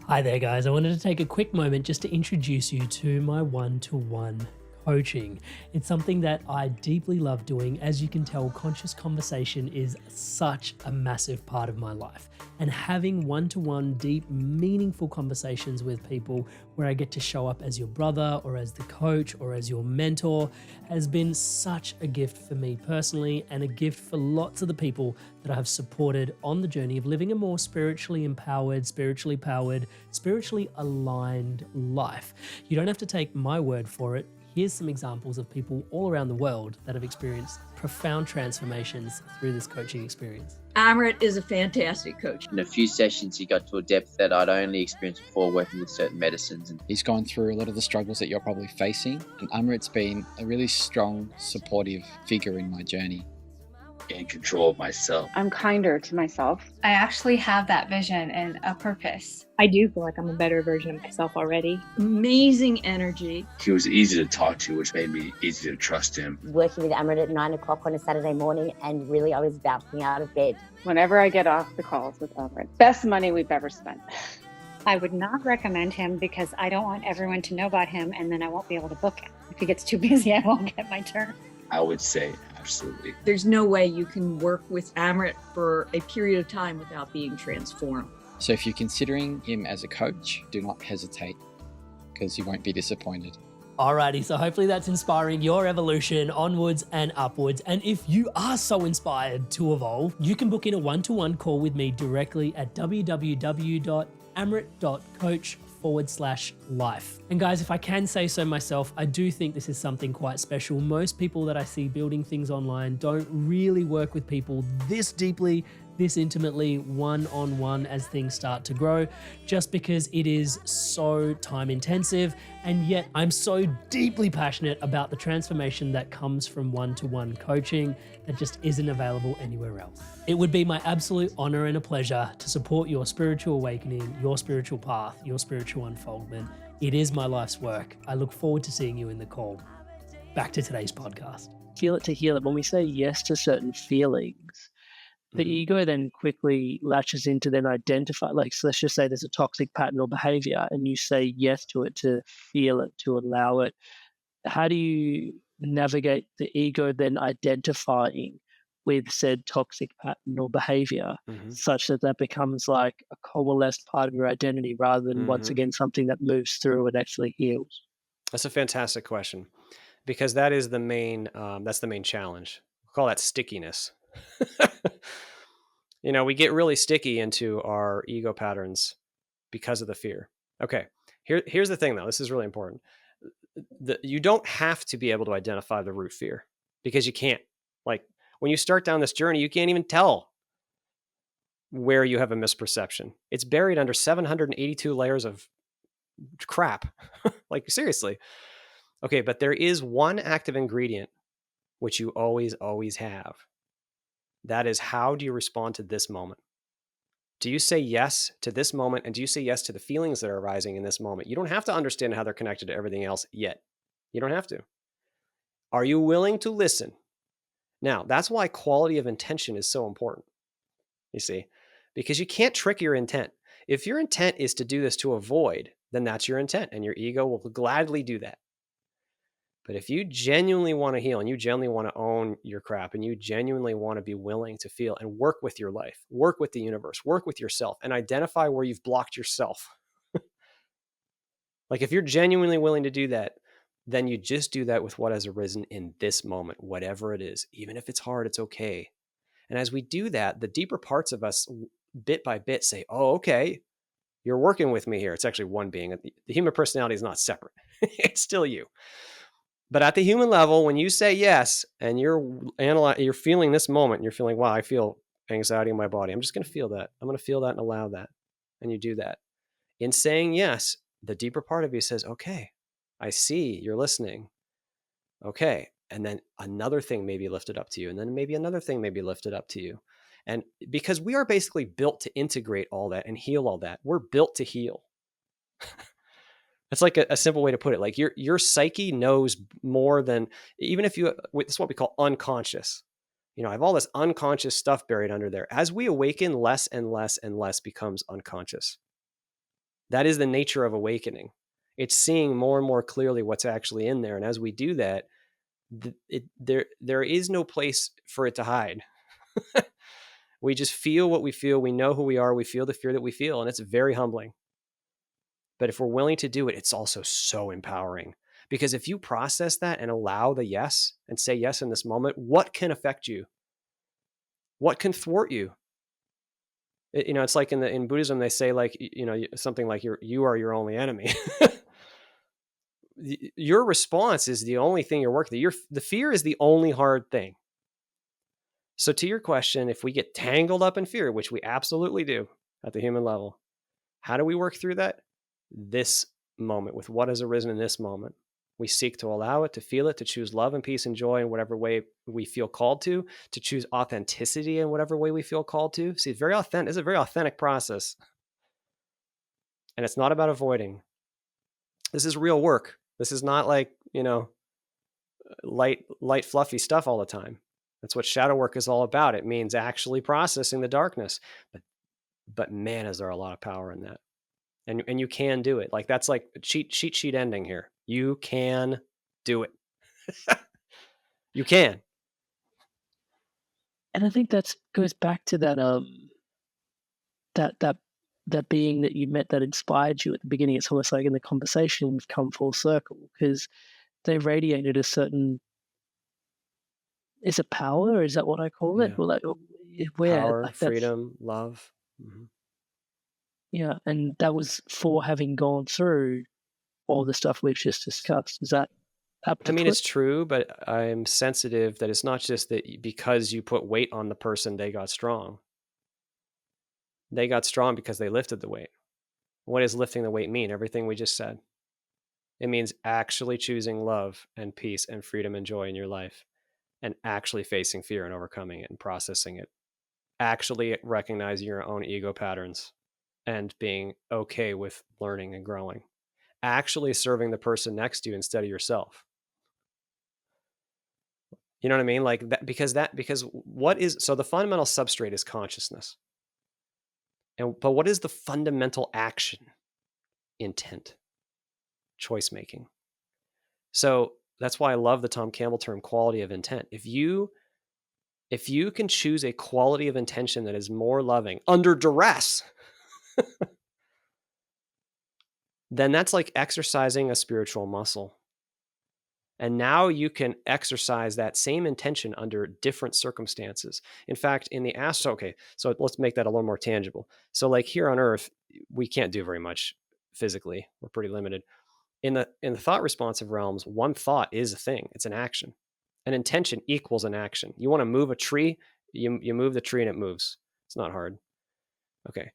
Hi there, guys. I wanted to take a quick moment just to introduce you to my one-to-one coaching. It's something that I deeply love doing. As you can tell, conscious conversation is such a massive part of my life. And having one-to-one, deep, meaningful conversations with people where I get to show up as your brother or as the coach or as your mentor has been such a gift for me personally, and a gift for lots of the people that I have supported on the journey of living a more spiritually empowered, spiritually powered, spiritually aligned life. You don't have to take my word for it. Here's some examples of people all around the world that have experienced profound transformations through this coaching experience. Amrit is a fantastic coach. In a few sessions, he got to a depth that I'd only experienced before working with certain medicines. And He's gone through a lot of the struggles that you're probably facing, and Amrit's been a really strong, supportive figure in my journey. In control of myself. I'm kinder to myself. I actually have that vision and a purpose. I do feel like I'm a better version of myself already. Amazing energy. He was easy to talk to, which made me easy to trust him. Working with Amrit at 9 o'clock on a Saturday morning, and really I was bouncing out of bed. Whenever I get off the calls with Amrit, best money we've ever spent. I would not recommend him because I don't want everyone to know about him and then I won't be able to book him. If he gets too busy, I won't get my turn. I would say absolutely. There's no way you can work with Amrit for a period of time without being transformed. So if you're considering him as a coach, do not hesitate, because you won't be disappointed. Alrighty, so hopefully that's inspiring your evolution onwards and upwards. And if you are so inspired to evolve, you can book in a one-to-one call with me directly at www.amrit.coach/life. And guys, if I can say so myself, I do think this is something quite special. Most people that I see building things online don't really work with people this deeply, this intimately, one-on-one as things start to grow, just because it is so time intensive. And yet I'm so deeply passionate about the transformation that comes from one-to-one coaching that just isn't available anywhere else. It would be my absolute honor and a pleasure to support your spiritual awakening, your spiritual path, your spiritual unfoldment. It is my life's work. I look forward to seeing you in the call. Back to today's podcast. Feel it to heal it. When we say yes to certain feelings, the ego then quickly latches into then identify, like, so let's just say there's a toxic pattern or behavior and you say yes to it, to feel it, to allow it. How do you navigate the ego then identifying with said toxic pattern or behavior such that that becomes like a coalesced part of your identity rather than once again something that moves through and actually heals? That's a fantastic question, because that is the main, that's the main challenge. We'll call that stickiness. You know, we get really sticky into our ego patterns because of the fear. Okay, here's the thing though. This is really important. You don't have to be able to identify the root fear, because you can't. Like, when you start down this journey, you can't even tell where you have a misperception. It's buried under 782 layers of crap. Like, seriously. Okay, but there is one active ingredient which you always have. That is, how do you respond to this moment? Do you say yes to this moment, and do you say yes to the feelings that are arising in this moment? You don't have to understand how they're connected to everything else yet. You don't have to. Are you willing to listen? Now, that's why quality of intention is so important, you see, because you can't trick your intent. If your intent is to do this to avoid, then that's your intent, and your ego will gladly do that. But if you genuinely want to heal, and you genuinely want to own your crap, and you genuinely want to be willing to feel and work with your life, work with the universe, work with yourself, and identify where you've blocked yourself. Like, if you're genuinely willing to do that, then you just do that with what has arisen in this moment, whatever it is. Even if it's hard, it's okay. And as we do that, the deeper parts of us, bit by bit, say, oh, okay, you're working with me here. It's actually one being. The human personality is not separate. It's still you. But at the human level, when you say yes, and you're feeling this moment, and you're feeling, wow, I feel anxiety in my body. I'm just going to feel that. I'm going to feel that and allow that. And you do that. In saying yes, the deeper part of you says, okay, I see, you're listening. Okay. And then another thing may be lifted up to you. And then maybe another thing may be lifted up to you. And because we are basically built to integrate all that and heal all that, we're built to heal. That's like a simple way to put it. Like, your psyche knows more than, even if you, this is what we call unconscious. You know, I have all this unconscious stuff buried under there. As we awaken, less and less and less becomes unconscious. That is the nature of awakening. It's seeing more and more clearly what's actually in there. And as we do that, there is no place for it to hide. We just feel what we feel. We know who we are. We feel the fear that we feel. And it's very humbling. But if we're willing to do it, it's also so empowering. Because if you process that and allow the yes and say yes in this moment, what can affect you? What can thwart you? It's like in Buddhism, they say like, something like you are your only enemy. Your response is the only thing you're working with. The fear is the only hard thing. So to your question, if we get tangled up in fear, which we absolutely do at the human level, how do we work through that? This moment, with what has arisen in this moment. We seek to allow it, to feel it, to choose love and peace and joy in whatever way we feel called to choose authenticity in whatever way we feel called to. See, it's very authentic. It's a very authentic process. And it's not about avoiding. This is real work. This is not like, light, fluffy stuff all the time. That's what shadow work is all about. It means actually processing the darkness. But man, is there a lot of power in that. And you can do it. Like that's like a cheat sheet ending here. You can do it. You can. And I think that goes back to that being that you met that inspired you at the beginning. It's almost like in the conversation we've come full circle because they radiated a certain. Is it power? Or is that what I call it? Yeah. Well, where power, like freedom, love. Mm-hmm. Yeah, and that was for having gone through all the stuff we've just discussed. Is that apt to it's true, but I'm sensitive that it's not just that because you put weight on the person, they got strong. They got strong because they lifted the weight. What does lifting the weight mean? Everything we just said. It means actually choosing love and peace and freedom and joy in your life and actually facing fear and overcoming it and processing it. Actually recognizing your own ego patterns and being okay with learning and growing. Actually serving the person next to you instead of yourself. You know what I mean? Like that, because the fundamental substrate is consciousness. But what is the fundamental action? Intent. Choice making. So that's why I love the Tom Campbell term quality of intent. If you can choose a quality of intention that is more loving under duress, then that's like exercising a spiritual muscle. And now you can exercise that same intention under different circumstances. In fact, in the okay, so let's make that a little more tangible. So like here on Earth, we can't do very much physically. We're pretty limited. In the thought responsive realms, one thought is a thing. It's an action. An intention equals an action. You want to move a tree, you move the tree and it moves. It's not hard. Okay.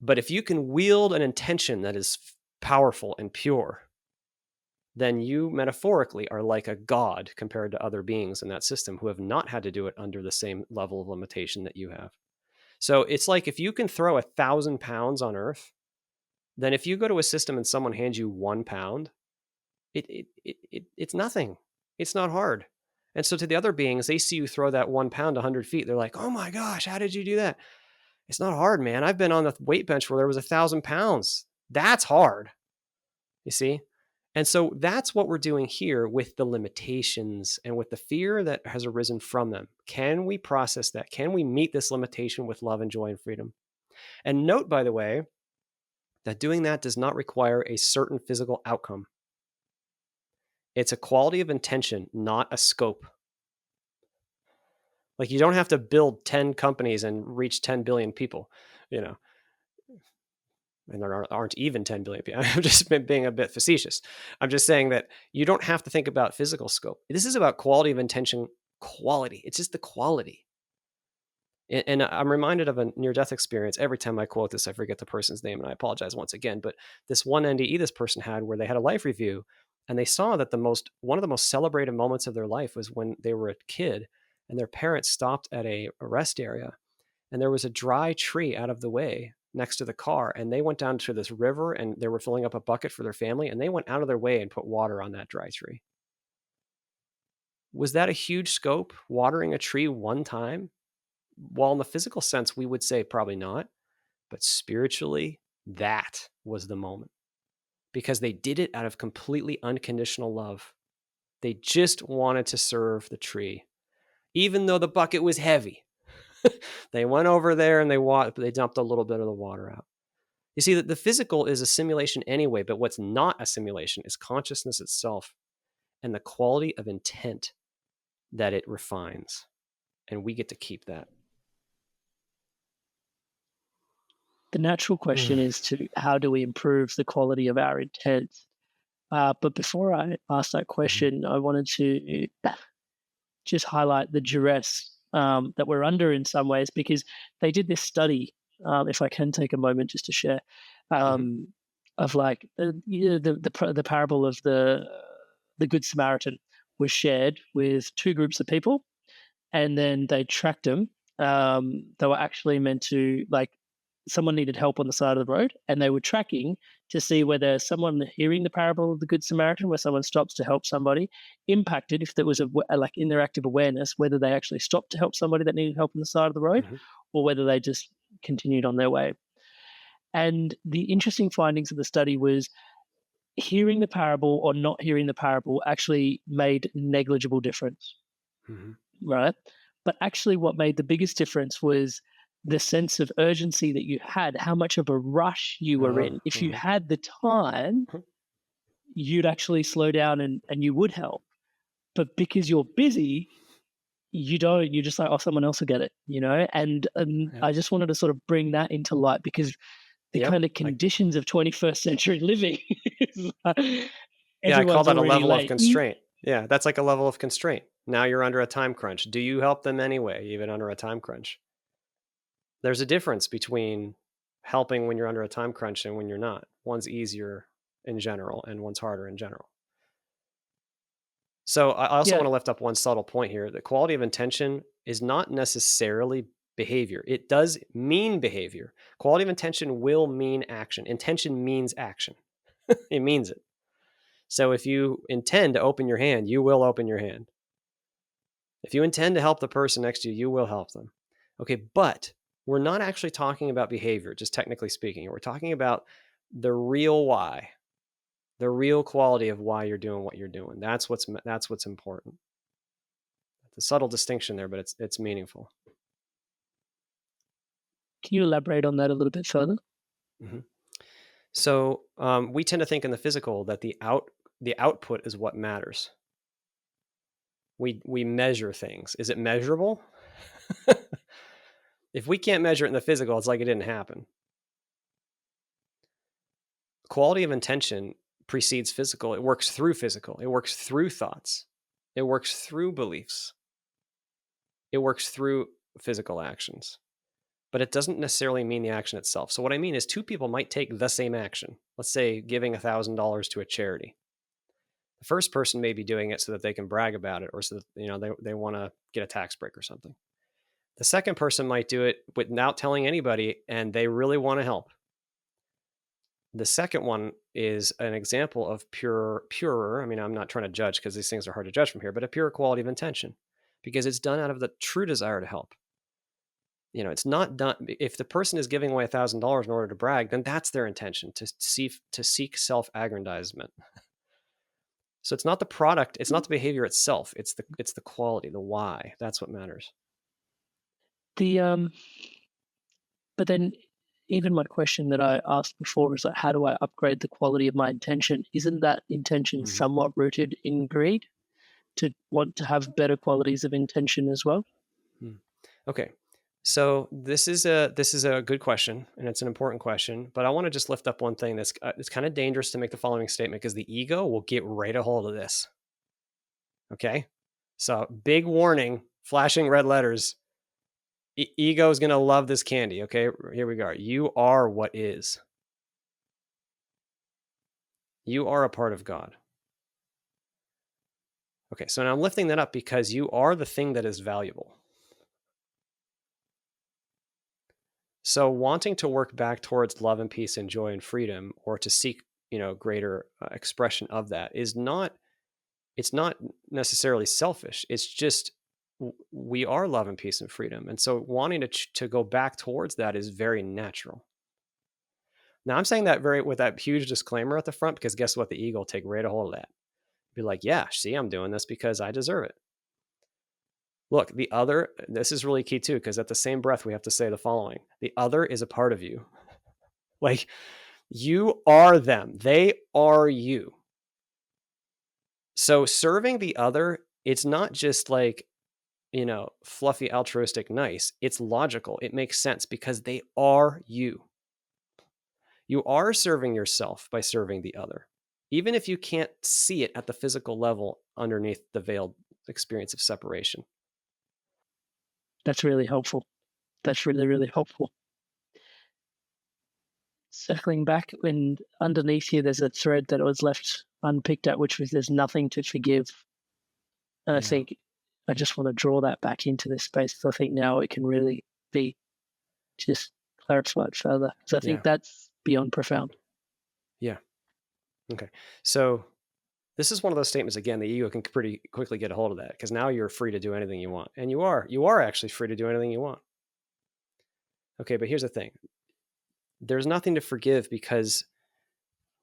But if you can wield an intention that is powerful and pure, then you metaphorically are like a god compared to other beings in that system who have not had to do it under the same level of limitation that you have. So it's like if you can throw 1,000 pounds on Earth, then if you go to a system and someone hands you 1 pound, it's nothing. It's not hard. And so to the other beings, they see you throw that 1 pound 100 feet. They're like, oh my gosh, how did you do that? It's not hard, man. I've been on the weight bench where there was 1,000 pounds. That's hard. You see? And so that's what we're doing here with the limitations and with the fear that has arisen from them. Can we process that? Can we meet this limitation with love and joy and freedom? And note, by the way, that doing that does not require a certain physical outcome. It's a quality of intention, not a scope. Like you don't have to build 10 companies and reach 10 billion people, and there aren't even 10 billion people. I'm just being a bit facetious. I'm just saying that you don't have to think about physical scope. This is about quality of intention, quality. It's just the quality. And I'm reminded of a near-death experience. Every time I quote this, I forget the person's name, and I apologize once again. But this one NDE this person had where they had a life review, and they saw that one of the most celebrated moments of their life was when they were a kid, and their parents stopped at a rest area, and there was a dry tree out of the way next to the car, and they went down to this river, and they were filling up a bucket for their family, and they went out of their way and put water on that dry tree. Was that a huge scope, watering a tree one time? While in the physical sense, we would say probably not, but spiritually, that was the moment. because they did it out of completely unconditional love. They just wanted to serve the tree, even though the bucket was heavy. They went over there and they dumped a little bit of the water out. You see, that the physical is a simulation anyway, but what's not a simulation is consciousness itself and the quality of intent that it refines. And we get to keep that. The natural question is how do we improve the quality of our intent? But before I ask that question, I wanted to just highlight the duress that we're under in some ways, because they did this study, if I can take a moment just to share, of like the parable of the Good Samaritan was shared with two groups of people, and then they tracked them. They were actually meant to, like, someone needed help on the side of the road, and they were tracking to see whether someone hearing the parable of the Good Samaritan, where someone stops to help somebody, impacted, if there was a like interactive awareness, whether they actually stopped to help somebody that needed help on the side of the road, or whether they just continued on their way. And the interesting findings of the study was hearing the parable or not hearing the parable actually made negligible difference, right? But actually what made the biggest difference was the sense of urgency that you had, how much of a rush you were in. If you had the time, you'd actually slow down and you would help. But because you're busy, you don't. You're just like, oh, someone else will get it, you know? And I just wanted to sort of bring that into light, because the kind of conditions of 21st century living is I call that a level late. of constraint. Yeah, that's like a level of constraint. Now you're under a time crunch. Do you help them anyway, even under a time crunch? There's a difference between helping when you're under a time crunch and when you're not. One's easier in general and one's harder in general. So I also want to lift up one subtle point here. The quality of intention is not necessarily behavior. It does mean behavior. Quality of intention will mean action. Intention means action. It means it. So if you intend to open your hand, you will open your hand. If you intend to help the person next to you, you will help them. Okay, but we're not actually talking about behavior, just technically speaking. We're talking about the real why, the real quality of why you're doing what you're doing. That's what's important. It's a subtle distinction there, but it's meaningful. Can you elaborate on that a little bit further? So we tend to think in the physical that the output is what matters. We measure things. Is it measurable? If we can't measure it in the physical, it's like it didn't happen. Quality of intention precedes physical. It works through physical. It works through thoughts. It works through beliefs. It works through physical actions. But it doesn't necessarily mean the action itself. So what I mean is two people might take the same action. Let's say giving $1,000 to a charity. The first person may be doing it so that they can brag about it, or so that they want to get a tax break or something. The second person might do it without telling anybody, and they really want to help. The second one is an example of purer. I mean, I'm not trying to judge because these things are hard to judge from here, but a pure quality of intention, because it's done out of the true desire to help. It's not done. If the person is giving away $1,000 in order to brag, then that's their intention, to seek self-aggrandizement. So it's not the product, it's not the behavior itself, it's the quality, the why. That's what matters. But then even my question that I asked before is like, how do I upgrade the quality of my intention? Isn't that intention somewhat rooted in greed, to want to have better qualities of intention as well? Okay. So this is a good question, and it's an important question, but I want to just lift up one thing that's it's kind of dangerous to make the following statement, because the ego will get right a hold of this. Okay? So big warning, flashing red letters. Ego is going to love this candy. Okay, here we go. You are what is. You are a part of God. Okay, so now I'm lifting that up because you are the thing that is valuable. So wanting to work back towards love and peace and joy and freedom, or to seek, greater expression of that, it's not necessarily selfish. It's just we are love and peace and freedom. And so wanting to go back towards that is very natural. Now I'm saying that with that huge disclaimer at the front, because guess what? The ego will take right a hold of that. Be like, yeah, see, I'm doing this because I deserve it. Look, the other, this is really key too, because at the same breath, we have to say the following. The other is a part of you. Like, you are them. They are you. So serving the other, it's not just like, fluffy, altruistic, nice. It's logical. It makes sense because they are you. You are serving yourself by serving the other, even if you can't see it at the physical level underneath the veiled experience of separation. That's really helpful. That's really, really helpful. Circling back, and underneath here, there's a thread that was left unpicked at, which was there's nothing to forgive. And I think I just want to draw that back into this space, because I think now it can really be just clarified further. So I think that's beyond profound. Yeah. Okay. So this is one of those statements, again, the ego can pretty quickly get a hold of that, because now you're free to do anything you want. And you are actually free to do anything you want. Okay, but here's the thing. There's nothing to forgive because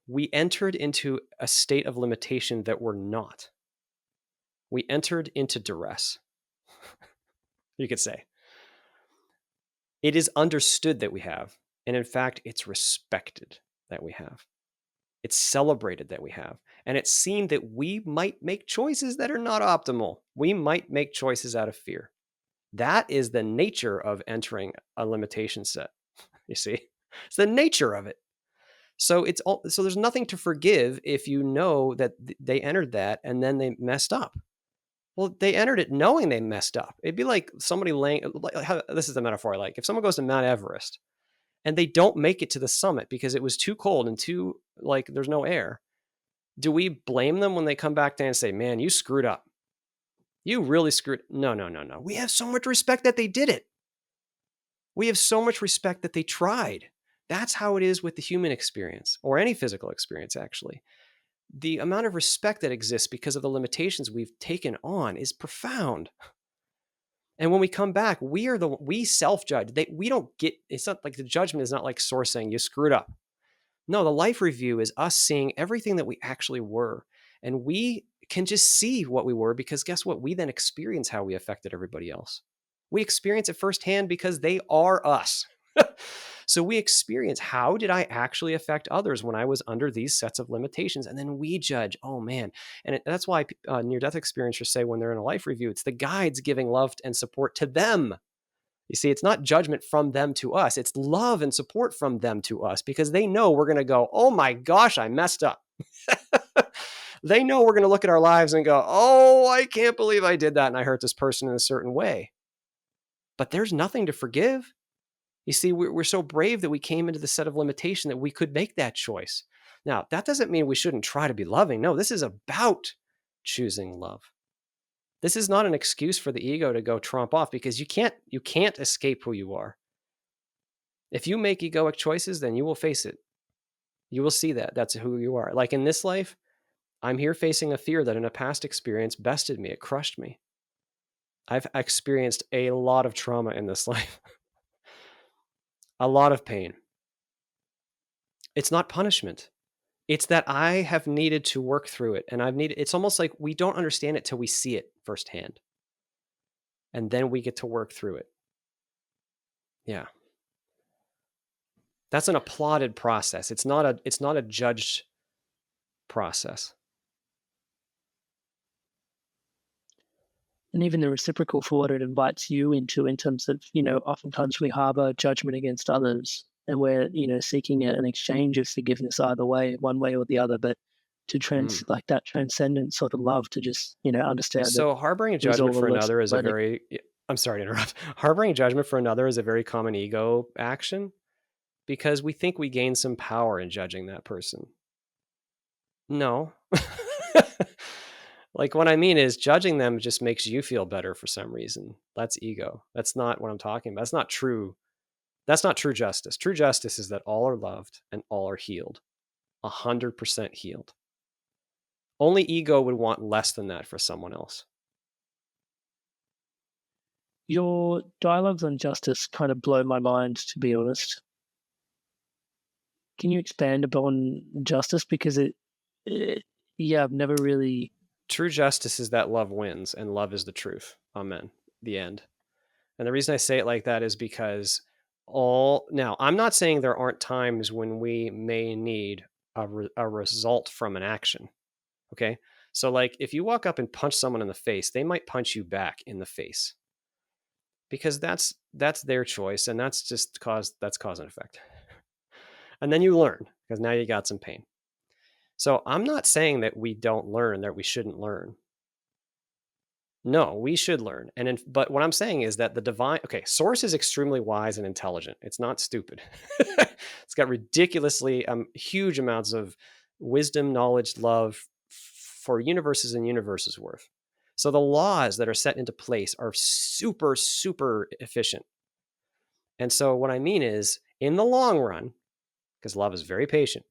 we entered into a state of limitation that we're not. We entered into duress, you could say. It is understood that we have, and in fact, it's respected that we have. It's celebrated that we have, and it's seen that we might make choices that are not optimal. We might make choices out of fear. That is the nature of entering a limitation set. You see, it's the nature of it. So so there's nothing to forgive if you know that they entered that and then they messed up. Well, they entered it knowing they messed up. It'd be like somebody this is the metaphor. Like if someone goes to Mount Everest and they don't make it to the summit because it was too cold and there's no air. Do we blame them when they come back down and say, man, you screwed up? You really screwed. No. We have so much respect that they did it. We have so much respect that they tried. That's how it is with the human experience, or any physical experience, actually. The amount of respect that exists because of the limitations we've taken on is profound. And when we come back, we self-judge. We don't get, it's not like the judgment is not like Source saying you screwed up. No, the life review is us seeing everything that we actually were. And we can just see what we were because guess what? We then experience how we affected everybody else. We experience it firsthand because they are us. So we experience, how did I actually affect others when I was under these sets of limitations? And then we judge, oh man. And that's why near-death experiencers say when they're in a life review, it's the guides giving love and support to them. You see, it's not judgment from them to us. It's love and support from them to us because they know we're going to go, oh my gosh, I messed up. They know we're going to look at our lives and go, oh, I can't believe I did that and I hurt this person in a certain way. But there's nothing to forgive. You see, we're so brave that we came into the set of limitation that we could make that choice. Now, that doesn't mean we shouldn't try to be loving. No, this is about choosing love. This is not an excuse for the ego to go tromp off because you can't escape who you are. If you make egoic choices, then you will face it. You will see that. That's who you are. Like in this life, I'm here facing a fear that in a past experience bested me. It crushed me. I've experienced a lot of trauma in this life. A lot of pain. It's not punishment. It's that I have needed to work through it. And it's almost like we don't understand it till we see it firsthand. And then we get to work through it. Yeah. That's an applauded process. It's not a judged process. And even the reciprocal for what it invites you into in terms of, oftentimes we harbor judgment against others and we're, seeking an exchange of forgiveness either way, one way or the other, but to like that transcendent sort of love to just, understand. So harboring a judgment for another is I'm sorry to interrupt. Harboring judgment for another is a very common ego action because we think we gain some power in judging that person. No. Like what I mean is judging them just makes you feel better for some reason. That's ego. That's not what I'm talking about. That's not true. That's not true justice. True justice is that all are loved and all are healed. 100% healed. Only ego would want less than that for someone else. Your dialogues on justice kind of blow my mind, to be honest. can you expand upon justice? Because yeah, I've never really. True justice is that love wins, and love is the truth. Amen. The end. And the reason I say it like that is because now, I'm not saying there aren't times when we may need a result from an action. Okay. So, like, if you walk up and punch someone in the face, they might punch you back in the face because that's their choice, and that's cause and effect. And then you learn because now you got some pain. So I'm not saying that we don't learn, that we shouldn't learn. No, we should learn. But what I'm saying is that the divine, source is extremely wise and intelligent. It's not stupid. It's got ridiculously huge amounts of wisdom, knowledge, love for universes and universes worth. So the laws that are set into place are super, super efficient. And so what I mean is, in the long run, because love is very patient,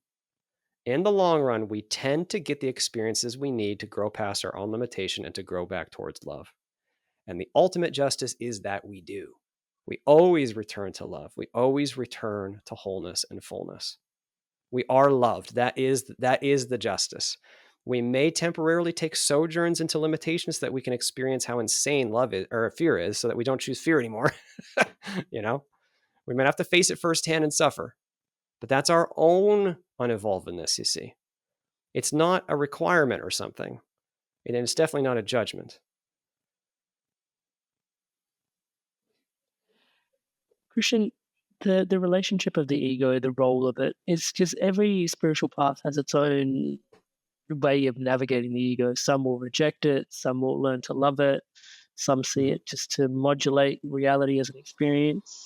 in the long run, we tend to get the experiences we need to grow past our own limitation and to grow back towards love. And the ultimate justice is that we do. We always return to love. We always return to wholeness and fullness. We are loved. That is the justice. We may temporarily take sojourns into limitations so that we can experience how insane love is, or fear is, so that we don't choose fear anymore. We might have to face it firsthand and suffer. But that's our own unevolvedness, you see. It's not a requirement or something. And it's definitely not a judgment. Christian, the relationship of the ego, the role of it, is just every spiritual path has its own way of navigating the ego. Some will reject it, some will learn to love it, some see it just to modulate reality as an experience.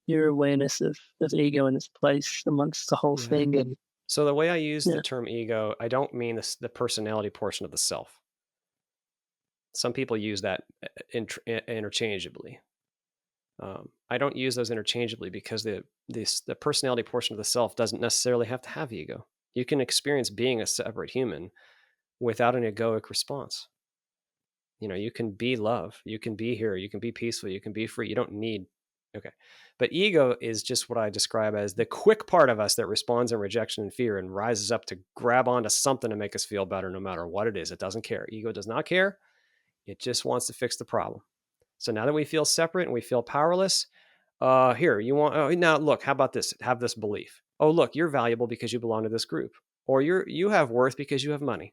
Your awareness of ego in its place amongst the whole thing. And so the way I use the term ego, I don't mean the personality portion of the self. Some people use that interchangeably. I don't use those interchangeably because the personality portion of the self doesn't necessarily have to have ego. You can experience being a separate human without an egoic response. You can be love, you can be here, you can be peaceful, you can be free. You don't need, But ego is just what I describe as the quick part of us that responds in rejection and fear and rises up to grab onto something to make us feel better no matter what it is. It doesn't care. Ego does not care. It just wants to fix the problem. So now that we feel separate and we feel powerless, here, you want, now look, how about this? Have this belief. Oh, look, you're valuable because you belong to this group. Or you have worth because you have money.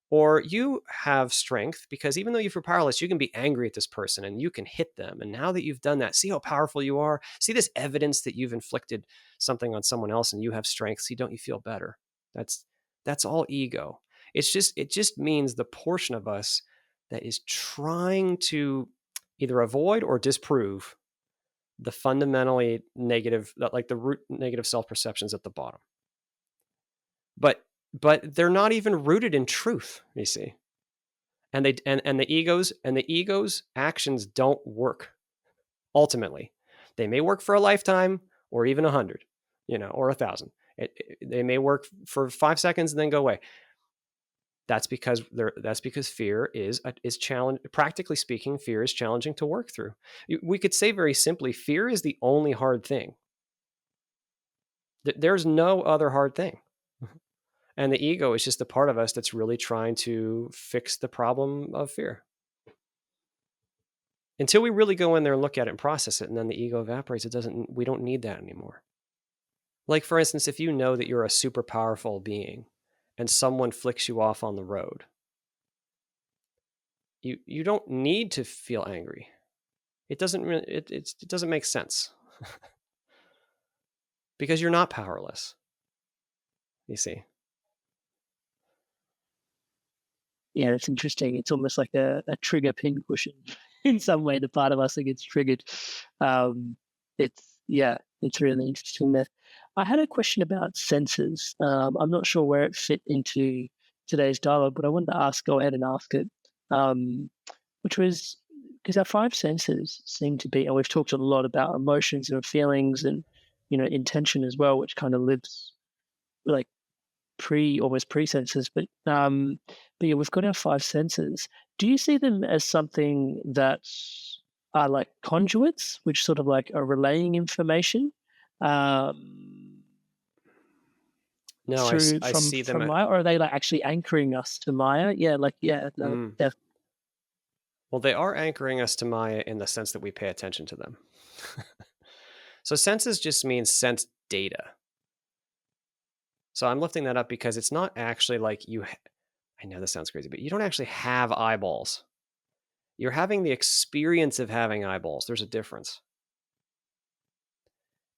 Or you have strength because even though you feel powerless, you can be angry at this person and you can hit them. And now that you've done that, see how powerful you are? See this evidence that you've inflicted something on someone else and you have strength. See, don't you feel better? That's all ego. It just means the portion of us that is trying to either avoid or disprove the fundamentally negative, like the root negative self-perceptions at the bottom. But they're not even rooted in truth, you see. And the ego's actions don't work. Ultimately, they may work for a lifetime or even 100, or 1,000. They may work for 5 seconds and then go away. That's because fear is challenge. Practically speaking, fear is challenging to work through. We could say very simply, fear is the only hard thing. There's no other hard thing. And the ego is just the part of us that's really trying to fix the problem of fear. Until we really go in there and look at it and process it, and then the ego evaporates, we don't need that anymore. Like, for instance, if you know that you're a super powerful being and someone flicks you off on the road, you don't need to feel angry. It doesn't make sense. Because you're not powerless. You see. Yeah, it's interesting. It's almost like a trigger pin cushion in some way. The part of us that gets triggered. It's really interesting there. I had a question about senses. I'm not sure where it fit into today's dialogue, but I wanted to go ahead and ask it, which was because our 5 senses seem to be, and we've talked a lot about emotions and feelings and intention as well, which kind of lives like almost pre-senses, but yeah, we've got our 5 senses. Do you see them as something that are like conduits, which sort of like are relaying information, No, through I see them from at, Maya, or are they like actually anchoring us to Maya? Yeah, like yeah, no, mm, well, they are anchoring us to Maya in the sense that we pay attention to them. So senses just means sense data. So I'm lifting that up because it's not actually like I know this sounds crazy, but you don't actually have eyeballs. You're having the experience of having eyeballs. There's a difference.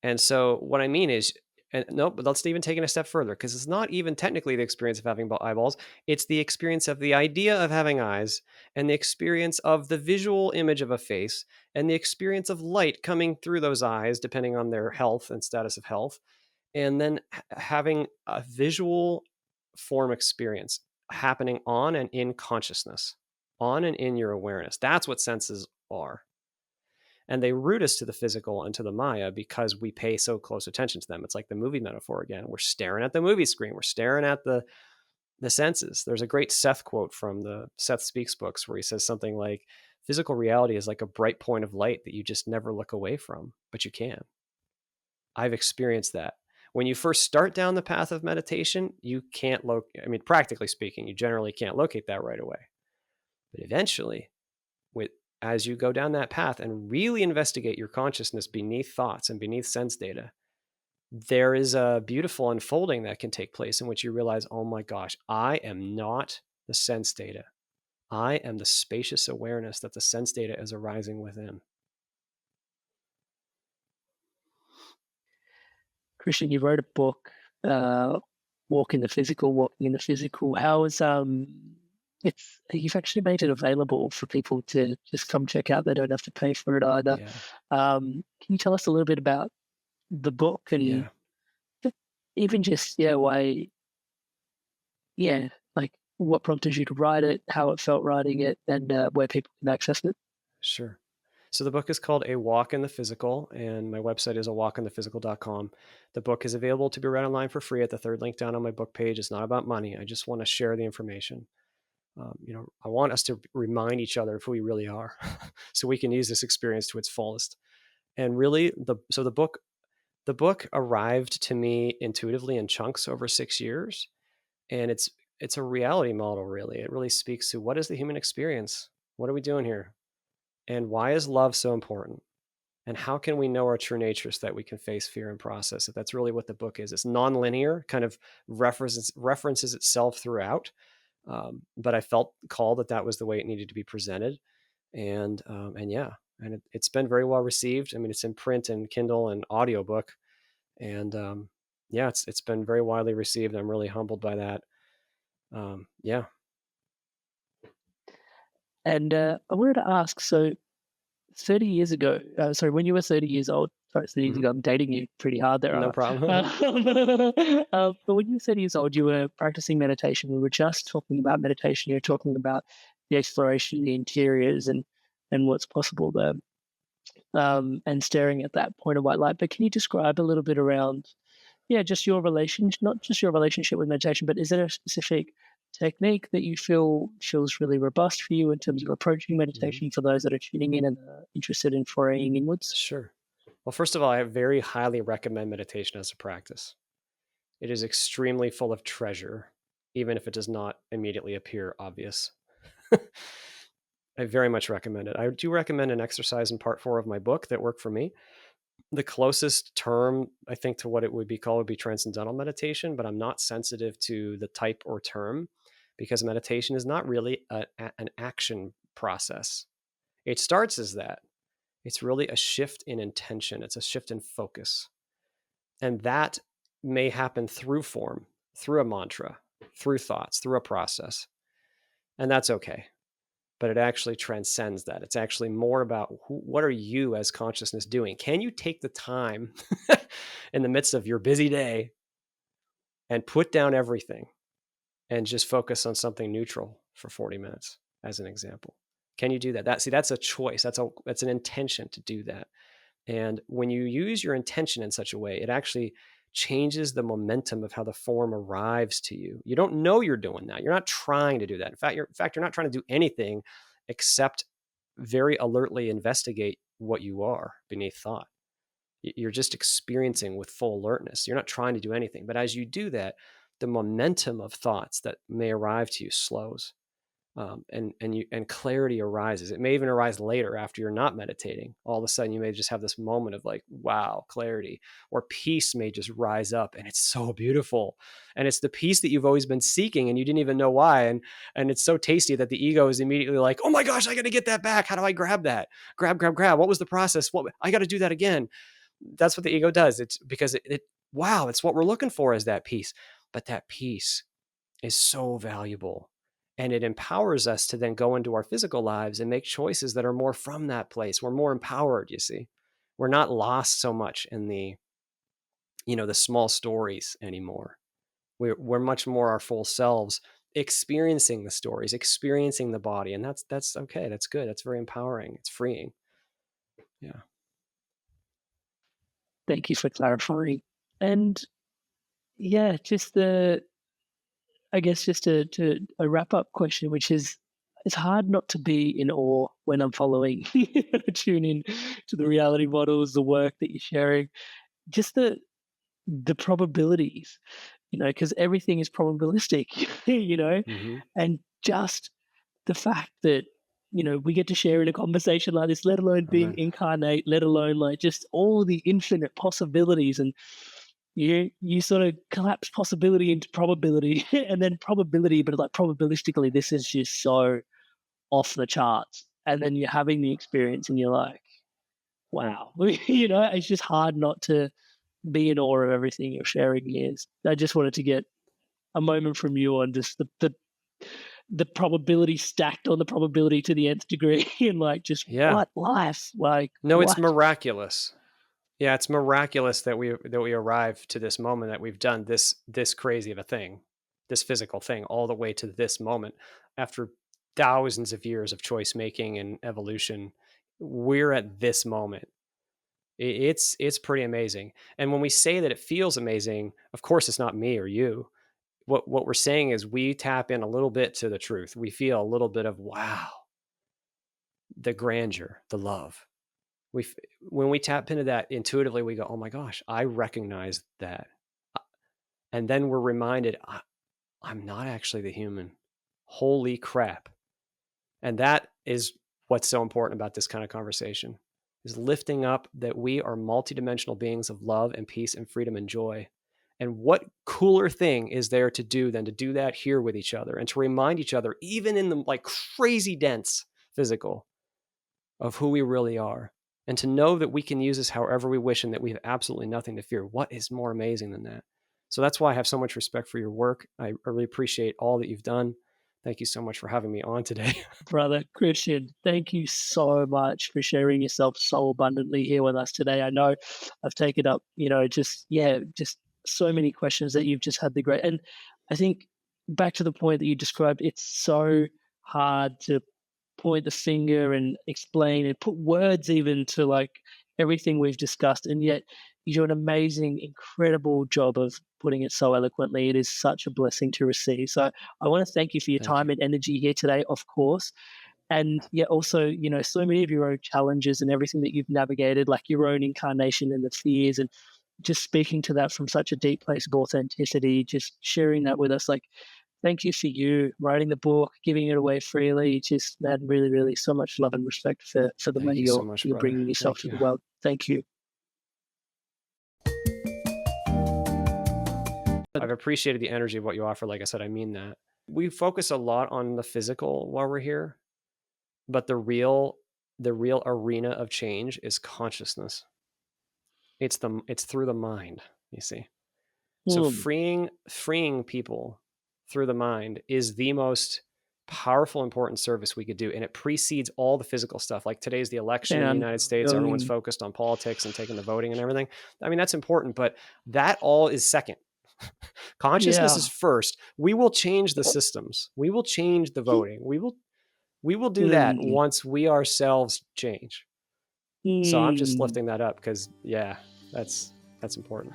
And so what I mean is, and no, but let's even take it a step further, because it's not even technically the experience of having eyeballs. It's the experience of the idea of having eyes, and the experience of the visual image of a face, and the experience of light coming through those eyes, depending on their health and status of health, and then having a visual form experience happening on and in consciousness, on and in your awareness. That's what senses are. And they root us to the physical and to the Maya because we pay so close attention to them. It's like the movie metaphor again. We're staring at the movie screen. We're staring at the senses. There's a great Seth quote from the Seth Speaks books where he says something like, physical reality is like a bright point of light that you just never look away from, but you can. I've experienced that. When you first start down the path of meditation, you can't practically speaking, you generally can't locate that right away. But eventually, as you go down that path and really investigate your consciousness beneath thoughts and beneath sense data, there is a beautiful unfolding that can take place in which you realize, oh my gosh, I am not the sense data. I am the spacious awareness that the sense data is arising within. Christian, you wrote a book, Walking the Physical. How is it's you've actually made it available for people to just come check out. They don't have to pay for it either. Yeah. Can you tell us a little bit about the book and even just why like what prompted you to write it, how it felt writing it, and where people can access it? Sure. So the book is called A Walk in the Physical, and my website is awalkinthephysical.com. The book is available to be read online for free at the third link down on my book page. It's not about money. I just want to share the information. I want us to remind each other of who we really are so we can use this experience to its fullest. And really, the book arrived to me intuitively in chunks over 6 years. And it's a reality model, really. It really speaks to what is the human experience? What are we doing here? And why is love so important? And how can we know our true nature so that we can face fear and process it? That's really what the book is. It's nonlinear, kind of references itself throughout. But I felt called that was the way it needed to be presented. And it's been very well received. I mean, it's in print and Kindle and audiobook. And it's been very widely received. I'm really humbled by that. And I wanted to ask, so 30 years ago, when you were 30 years old, 30 years ago, I'm dating you pretty hard there. No problem. But when you were 30 years old, you were practicing meditation. We were just talking about meditation. You're talking about the exploration, the interiors, and what's possible there, and staring at that point of white light. But can you describe a little bit around, just your relationship, not just your relationship with meditation, but is there a specific technique that you feel feels really robust for you in terms of approaching meditation for those that are tuning in and interested in foraying inwards? Sure. Well, first of all, I very highly recommend meditation as a practice. It is extremely full of treasure, even if it does not immediately appear obvious. I very much recommend it. I do recommend an exercise in part 4 of my book that worked for me. The closest term, I think, to what it would be called would be transcendental meditation, but I'm not sensitive to the type or term because meditation is not really an action process. It starts as that. It's really a shift in intention. It's a shift in focus. And that may happen through form, through a mantra, through thoughts, through a process. And that's okay. But it actually transcends that. It's actually more about what are you as consciousness doing? Can you take the time in the midst of your busy day and put down everything and just focus on something neutral for 40 minutes, as an example? Can you do that? That's a choice. That's an intention to do that. And when you use your intention in such a way, it actually changes the momentum of how the form arrives to you. You don't know you're doing that. You're not trying to do that. In fact, you're not trying to do anything except very alertly investigate what you are beneath thought. You're just experiencing with full alertness. You're not trying to do anything. But as you do that, the momentum of thoughts that may arrive to you slows. And clarity arises. It may even arise later after you're not meditating. All of a sudden you may just have this moment of like, wow, clarity, or peace may just rise up, and it's so beautiful. And it's the peace that you've always been seeking and you didn't even know why. And it's so tasty that the ego is immediately like, oh my gosh, I got to get that back. How do I grab that? Grab. What was the process? I got to do that again. That's what the ego does. It's because wow, it's what we're looking for, is that peace. But that peace is so valuable. And it empowers us to then go into our physical lives and make choices that are more from that place. We're more empowered, you see. We're not lost so much in the small stories anymore. We're much more our full selves, experiencing the stories, experiencing the body. And that's okay. That's good. That's very empowering. It's freeing. Yeah. Thank you for clarifying. And yeah, just I guess just a wrap up question, which is, it's hard not to be in awe when I'm following, tune in to the reality models, the work that you're sharing, just the probabilities, because everything is probabilistic, and just the fact that, we get to share in a conversation like this, let alone being incarnate, let alone like just all the infinite possibilities. And you sort of collapse possibility into probability and then probability, but like probabilistically, this is just so off the charts. And then you're having the experience and you're like, wow, it's just hard not to be in awe of everything you're sharing here. I just wanted to get a moment from you on just the probability stacked on the probability to the nth degree, and like just what life like. No, what? it's miraculous. Yeah, it's miraculous that we arrived to this moment, that we've done this crazy of a thing, this physical thing, all the way to this moment after thousands of years of choice making and evolution. We're at this moment. It's pretty amazing. And when we say that it feels amazing, of course it's not me or you. What we're saying is we tap in a little bit to the truth. We feel a little bit of wow, the grandeur, the love. When we tap into that intuitively, we go, oh my gosh, I recognize that. And then we're reminded, I'm not actually the human. Holy crap. And that is what's so important about this kind of conversation, is lifting up that we are multidimensional beings of love and peace and freedom and joy. And what cooler thing is there to do than to do that here with each other, and to remind each other, even in the like crazy dense physical, of who we really are. And to know that we can use this however we wish, and that we have absolutely nothing to fear. What is more amazing than that? So that's why I have so much respect for your work. I really appreciate all that you've done. Thank you so much for having me on today. Brother Christian, thank you so much for sharing yourself so abundantly here with us today. I know I've taken up, just so many questions that you've just had the great. And I think back to the point that you described, it's so hard to point the finger and explain and put words even to like everything we've discussed, and yet you do an amazing, incredible job of putting it so eloquently. It is such a blessing to receive. So I want to thank you for your time and energy here today, of course. And also, so many of your own challenges and everything that you've navigated, like your own incarnation and the fears, and just speaking to that from such a deep place of authenticity, just sharing that with us. Like, thank you for you writing the book, giving it away freely. Just, man, really, really so much love and respect for the way you're bringing yourself to the world. Thank you. I've appreciated the energy of what you offer. Like I said, I mean that. We focus a lot on the physical while we're here, but the real arena of change is consciousness. It's through the mind, you see. So freeing people through the mind is the most powerful, important service we could do. And it precedes all the physical stuff. Like today's the election in the United States. Everyone's focused on politics and taking the voting and everything. I mean, that's important, but that all is second. Consciousness is first. We will change the systems. We will change the voting. We will do that once we ourselves change. So I'm just lifting that up because that's important.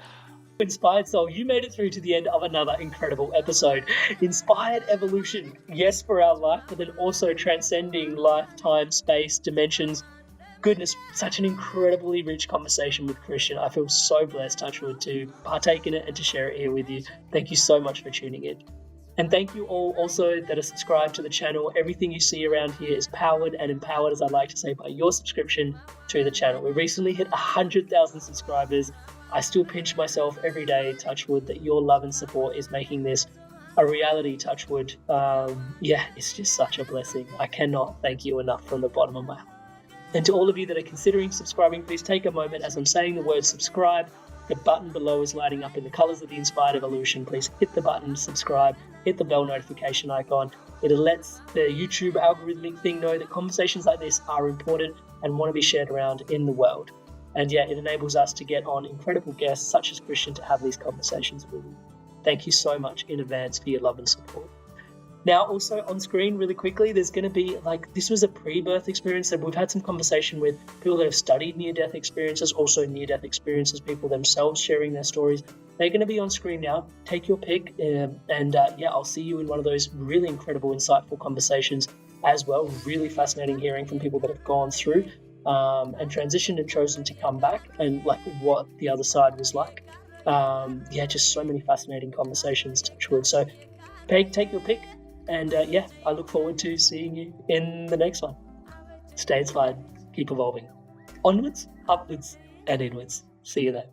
Inspired Soul, you made it through to the end of another incredible episode. Inspired evolution, yes, for our life, but then also transcending life, time, space, dimensions. goodness, such an incredibly rich conversation with Christian. I feel so blessed, Touchwood, to partake in it and to share it here with you. Thank you so much for tuning in. And thank you all also that are subscribed to the channel. Everything you see around here is powered and empowered, as I like to say, by your subscription to the channel. We recently hit 100,000 subscribers. I still pinch myself every day, Touchwood, that your love and support is making this a reality, Touchwood. It's just such a blessing. I cannot thank you enough from the bottom of my heart. And to all of you that are considering subscribing, please take a moment as I'm saying the word subscribe. The button below is lighting up in the colors of the Inspired Evolution. Please hit the button, subscribe, hit the bell notification icon. It lets the YouTube algorithmic thing know that conversations like this are important and want to be shared around in the world. And it enables us to get on incredible guests such as Christian to have these conversations with you. Thank you so much in advance for your love and support. Now, also on screen, really quickly, there's going to be, this was a pre-birth experience, and we've had some conversation with people that have studied near-death experiences, also near-death experiences, people themselves sharing their stories. They're going to be on screen now. Take your pick, I'll see you in one of those really incredible, insightful conversations as well. Really fascinating hearing from people that have gone through and transitioned and chosen to come back, and what the other side was like. Just so many fascinating conversations, Touchwood. So take your pick. And I look forward to seeing you in the next one. Stay inspired, keep evolving. Onwards, upwards, and inwards. See you there.